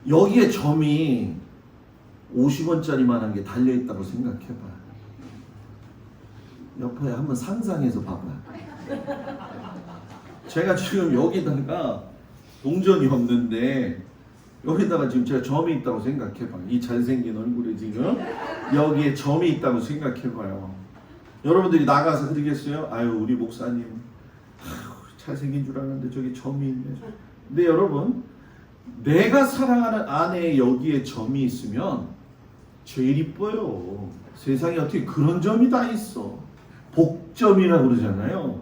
여기에 점이 50원짜리만한 게 달려있다고 생각해봐. 옆에 한번 상상해서 봐봐. 제가 지금 여기다가 동전이 없는데 여기다가 지금 제가 점이 있다고 생각해봐. 이 잘생긴 얼굴에 지금 여기에 점이 있다고 생각해봐요. 여러분들이 나가서 그러겠어요? 아유 우리 목사님 잘생긴 줄 알았는데 저기 점이 있네. 근데 여러분, 내가 사랑하는 아내의 여기에 점이 있으면 제일 이뻐요. 세상에 어떻게 그런 점이 다 있어. 복점이라고 그러잖아요.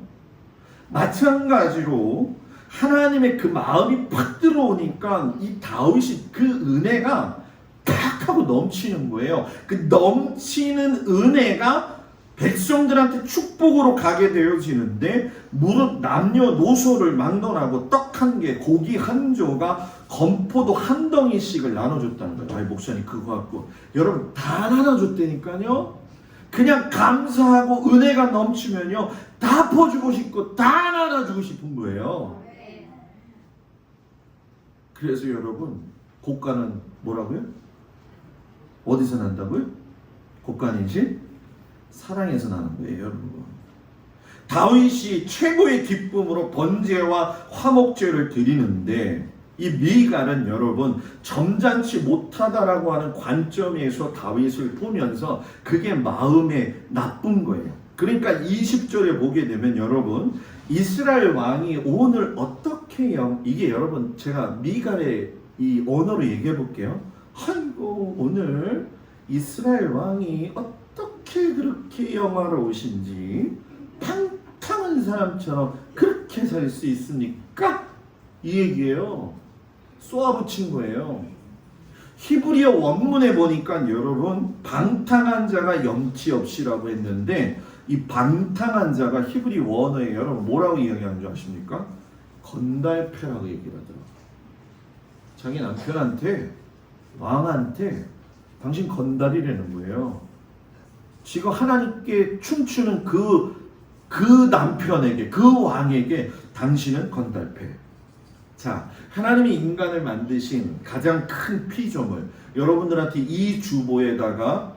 마찬가지로 하나님의 그 마음이 팍 들어오니까 이 다윗이 그 은혜가 팍 하고 넘치는 거예요. 그 넘치는 은혜가 백성들한테 축복으로 가게 되어지는데, 무릇 남녀노소를 막론하고 떡 한 개, 고기 한 조가, 건포도 한 덩이씩을 나눠줬다는 거예요. 아이 목사님 그거 갖고, 여러분 다 나눠줬다니까요. 그냥 감사하고 은혜가 넘치면요, 다 퍼주고 싶고 다 나눠주고 싶은 거예요. 그래서 여러분, 고가는 뭐라고요? 어디서 난다고요? 고가는지 사랑에서 나는 거예요, 여러분. 다윗이 최고의 기쁨으로 번제와 화목제를 드리는데, 이 미갈은 여러분 점잖지 못하다라고 하는 관점에서 다윗을 보면서 그게 마음에 나쁜 거예요. 그러니까 20절에 보게 되면 여러분, 이스라엘 왕이 오늘 어떻게 이게 여러분 제가 미갈의 이 언어로 얘기해 볼게요. 아이고 오늘 이스라엘 왕이 어떻게 그렇게 영화로우신지, 방탕한 사람처럼 그렇게 살 수 있습니까? 이 얘기예요. 쏘아붙인 거예요. 히브리어 원문에 보니까 여러분, 방탕한 자가 염치 없이라고 했는데, 이 방탕한 자가 히브리 원어에 여러분 뭐라고 이야기하는 줄 아십니까? 건달패라고 얘기를 하더라고요. 자기 남편한테, 왕한테 당신 건달이라는 거예요. 지금 하나님께 춤추는 그 남편에게, 그 왕에게 당신은 건달패. 자, 하나님이 인간을 만드신 가장 큰 피조물, 여러분들한테 이 주보에다가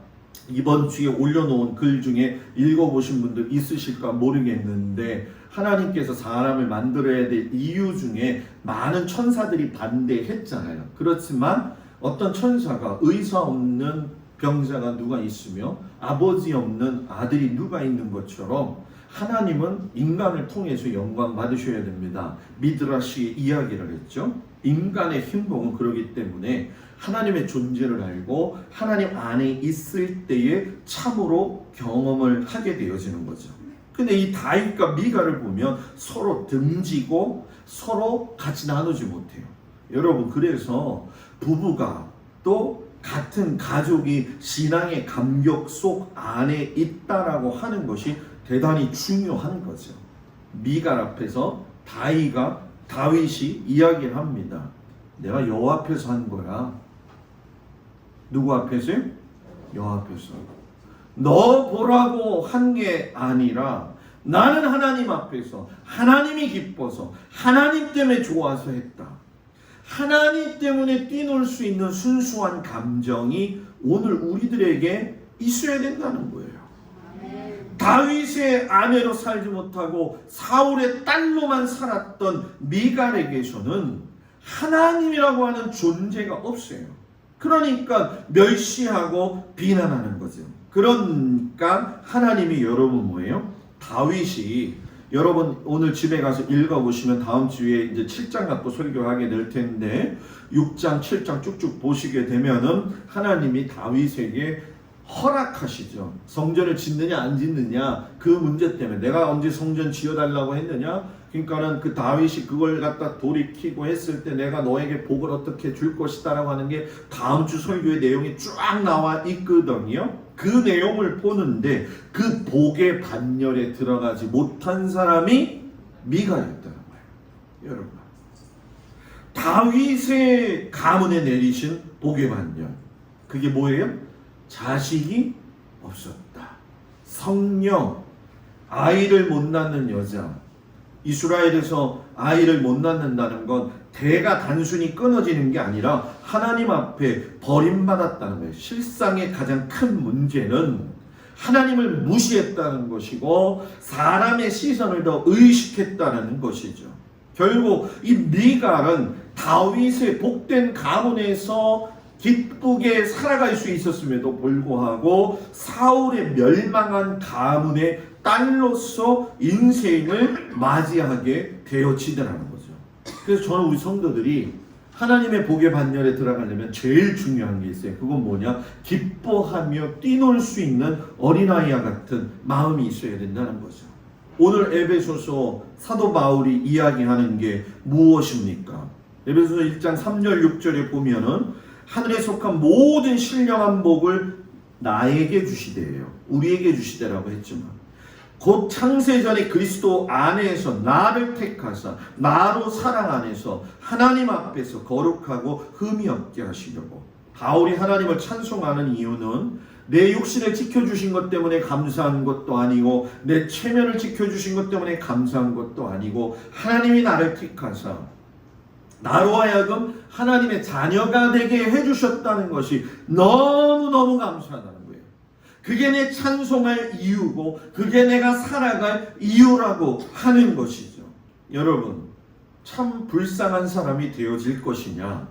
이번 주에 올려놓은 글 중에 읽어보신 분들 있으실까 모르겠는데, 하나님께서 사람을 만들어야 될 이유 중에 많은 천사들이 반대했잖아요. 그렇지만 어떤 천사가 의사 없는 병자가 누가 있으며 아버지 없는 아들이 누가 있는 것처럼, 하나님은 인간을 통해서 영광 받으셔야 됩니다. 미드라시 이야기를 했죠. 인간의 행복은 그러기 때문에 하나님의 존재를 알고 하나님 안에 있을 때에 참으로 경험을 하게 되어지는 거죠. 근데 이 다윗과 미갈을 보면 서로 등지고 서로 같이 나누지 못해요. 여러분, 그래서 부부가 또 같은 가족이 신앙의 감격 속 안에 있다라고 하는 것이 대단히 중요한 거죠. 미갈 앞에서 다윗이 이야기를 합니다. 내가 여호와 앞에서 한 거야. 누구 앞에서요? 여호와 앞에서. 너 보라고 한 게 아니라 나는 하나님 앞에서, 하나님이 기뻐서, 하나님 때문에 좋아서 했다. 하나님 때문에 뛰놀 수 있는 순수한 감정이 오늘 우리들에게 있어야 된다는 거예요. 다윗의 아내로 살지 못하고 사울의 딸로만 살았던 미갈에게서는 하나님이라고 하는 존재가 없어요. 그러니까 멸시하고 비난하는 거죠. 그러니까 하나님이 여러분 뭐예요? 다윗이 여러분 오늘 집에 가서 읽어보시면 다음 주에 이제 7장 갖고 설교하게 될 텐데 6장 7장 쭉쭉 보시게 되면은 하나님이 다윗에게 허락하시죠. 성전을 짓느냐 안 짓느냐 그 문제 때문에 내가 언제 성전 지어달라고 했느냐, 그러니까는 그 다윗이 그걸 갖다 돌이키고 했을 때 내가 너에게 복을 어떻게 줄 것이다 라고 하는 게 다음 주 설교의 내용이 쫙 나와 있거든요. 그 내용을 보는데 그 복의 반열에 들어가지 못한 사람이 미가였다는 거예요. 여러분, 다윗의 가문에 내리신 복의 반열, 그게 뭐예요? 자식이 없었다. 성령, 아이를 못 낳는 여자. 이스라엘에서 아이를 못 낳는다는 건 대가 단순히 끊어지는 게 아니라 하나님 앞에 버림받았다는 거예요. 실상의 가장 큰 문제는 하나님을 무시했다는 것이고 사람의 시선을 더 의식했다는 것이죠. 결국 이 미갈은 다윗의 복된 가문에서 기쁘게 살아갈 수 있었음에도 불구하고 사울의 멸망한 가문의 딸로서 인생을 맞이하게 되어지더라는 거죠. 그래서 저는 우리 성도들이 하나님의 복의 반열에 들어가려면 제일 중요한 게 있어요. 그건 뭐냐? 기뻐하며 뛰놀 수 있는 어린아이와 같은 마음이 있어야 된다는 거죠. 오늘 에베소서 사도 바울이 이야기하는 게 무엇입니까? 에베소서 1장 3절 6절에 보면은 하늘에 속한 모든 신령한 복을 나에게 주시되요, 우리에게 주시되라고 했지만 곧 창세전에 그리스도 안에서 나를 택하사 나로 사랑 안에서 하나님 앞에서 거룩하고 흠이 없게 하시려고. 바울이 하나님을 찬송하는 이유는 내 육신을 지켜주신 것 때문에 감사한 것도 아니고 내 체면을 지켜주신 것 때문에 감사한 것도 아니고 하나님이 나를 택하사 나로 하여금 하나님의 자녀가 되게 해주셨다는 것이 너무너무 감사하다는 거예요. 그게 내 찬송할 이유고 그게 내가 살아갈 이유라고 하는 것이죠. 여러분, 참 불쌍한 사람이 되어질 것이냐,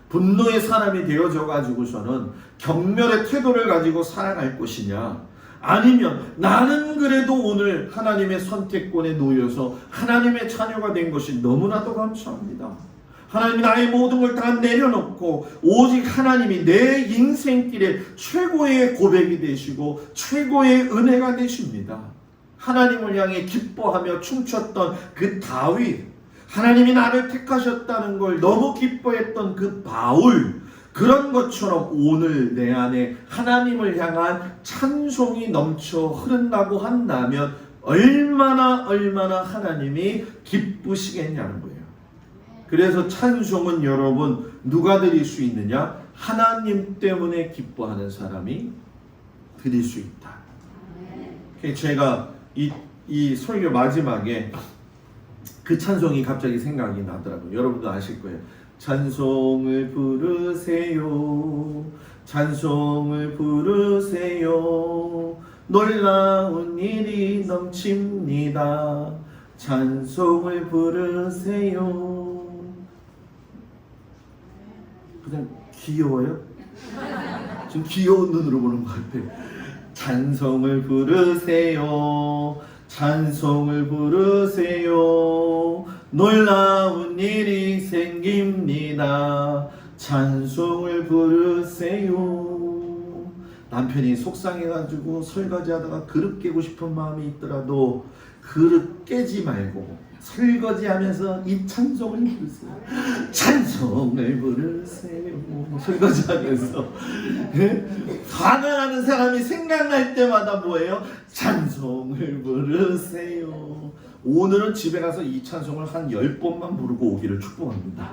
분노의 사람이 되어져 가지고서는 경멸의 태도를 가지고 살아갈 것이냐, 아니면 나는 그래도 오늘 하나님의 선택권에 놓여서 하나님의 자녀가 된 것이 너무나도 감사합니다. 하나님이 나의 모든 걸 다 내려놓고 오직 하나님이 내 인생길에 최고의 고백이 되시고 최고의 은혜가 되십니다. 하나님을 향해 기뻐하며 춤췄던 그 다윗, 하나님이 나를 택하셨다는 걸 너무 기뻐했던 그 바울, 그런 것처럼 오늘 내 안에 하나님을 향한 찬송이 넘쳐 흐른다고 한다면 얼마나 하나님이 기쁘시겠냐는 거예요. 그래서 찬송은 여러분 누가 드릴 수 있느냐? 하나님 때문에 기뻐하는 사람이 드릴 수 있다. 제가 이 설교 마지막에 그 찬송이 갑자기 생각이 나더라고요. 여러분도 아실 거예요. 찬송을 부르세요, 찬송을 부르세요, 놀라운 일이 넘칩니다, 찬송을 부르세요. 그냥 귀여워요? 지금 귀여운 눈으로 보는 것 같아요. 찬송을 부르세요, 찬송을 부르세요, 놀라운 일이 생깁니다, 찬송을 부르세요. 남편이 속상해가지고 설거지하다가 그릇 깨고 싶은 마음이 있더라도 그릇 깨지 말고 설거지하면서 이 찬송을 부르세요. 찬송을 부르세요. 설거지하면서 반응하는 사람이 생각날 때마다 뭐예요? 찬송을 부르세요. 오늘은 집에 가서 이 찬송을 한 10번만 부르고 오기를 축복합니다.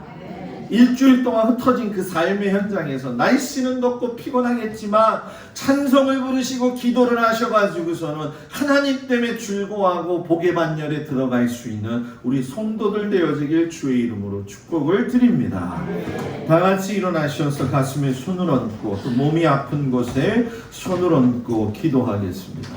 일주일 동안 흩어진 그 삶의 현장에서 날씨는 덥고 피곤하겠지만 찬송을 부르시고 기도를 하셔가지고서는 하나님 때문에 즐거워하고 복의 반열에 들어갈 수 있는 우리 성도들 되어지길 주의 이름으로 축복을 드립니다. 다 같이 일어나셔서 가슴에 손을 얹고 또 몸이 아픈 곳에 손을 얹고 기도하겠습니다.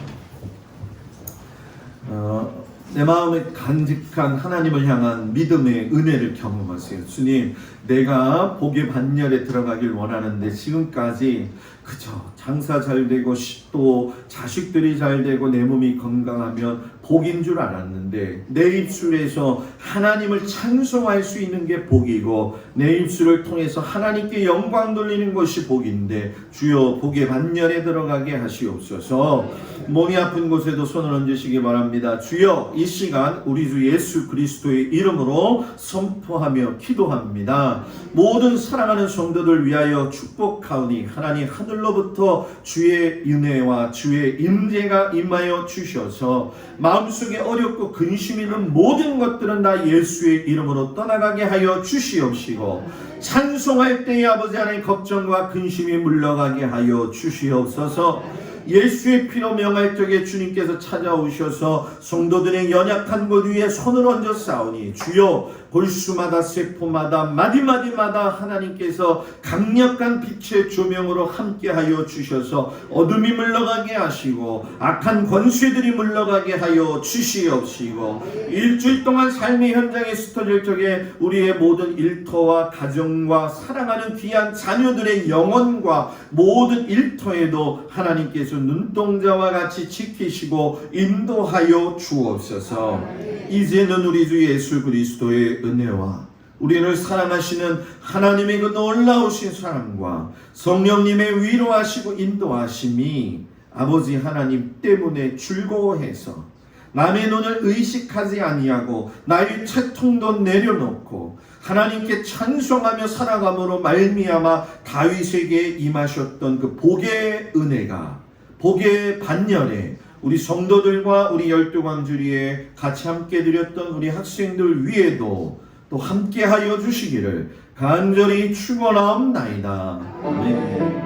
내 마음에 간직한 하나님을 향한 믿음의 은혜를 경험하세요. 주님, 내가 복의 반열에 들어가길 원하는데 지금까지 그저 장사 잘 되고 또 자식들이 잘 되고 내 몸이 건강하면 복인 줄 알았는데 내 입술에서 하나님을 찬송할 수 있는 게 복이고 내 입술을 통해서 하나님께 영광 돌리는 것이 복인데 주여 복의 반열에 들어가게 하시옵소서. 몸이 아픈 곳에도 손을 얹으시기 바랍니다. 주여, 이 시간 우리 주 예수 그리스도의 이름으로 선포하며 기도합니다. 모든 사랑하는 성도들 위하여 축복하오니 하나님 하늘로부터 주의 은혜와 주의 임재가 임하여 주셔서 마음속에 어렵고 근심 있는 모든 것들은 다 예수의 이름으로 떠나가게 하여 주시옵시고 찬송할 때에 아버지 하나님 걱정과 근심이 물러가게 하여 주시옵소서. 예수의 피로 명할 적에 주님께서 찾아오셔서 성도들의 연약한 곳 위에 손을 얹어 싸우니 주여, 골수마다 세포마다 마디마디마다 하나님께서 강력한 빛의 조명으로 함께하여 주셔서 어둠이 물러가게 하시고 악한 권세들이 물러가게 하여 주시옵시고 일주일 동안 삶의 현장에 흩어질 적에 우리의 모든 일터와 가정과 사랑하는 귀한 자녀들의 영혼과 모든 일터에도 하나님께서 눈동자와 같이 지키시고 인도하여 주옵소서. 이제는 우리 주 예수 그리스도의 은혜와 우리를 사랑하시는 하나님의 그 놀라우신 사랑과 성령님의 위로하시고 인도하심이 아버지 하나님 때문에 즐거워해서 남의 눈을 의식하지 아니하고 나의 채통도 내려놓고 하나님께 찬송하며 살아감으로 말미암아 다윗에게 임하셨던 그 복의 은혜가 복의 반열에 우리 성도들과 우리 12광주리에 같이 함께 드렸던 우리 학생들 위에도 또 함께하여 주시기를 간절히 축원하옵나이다. 아멘.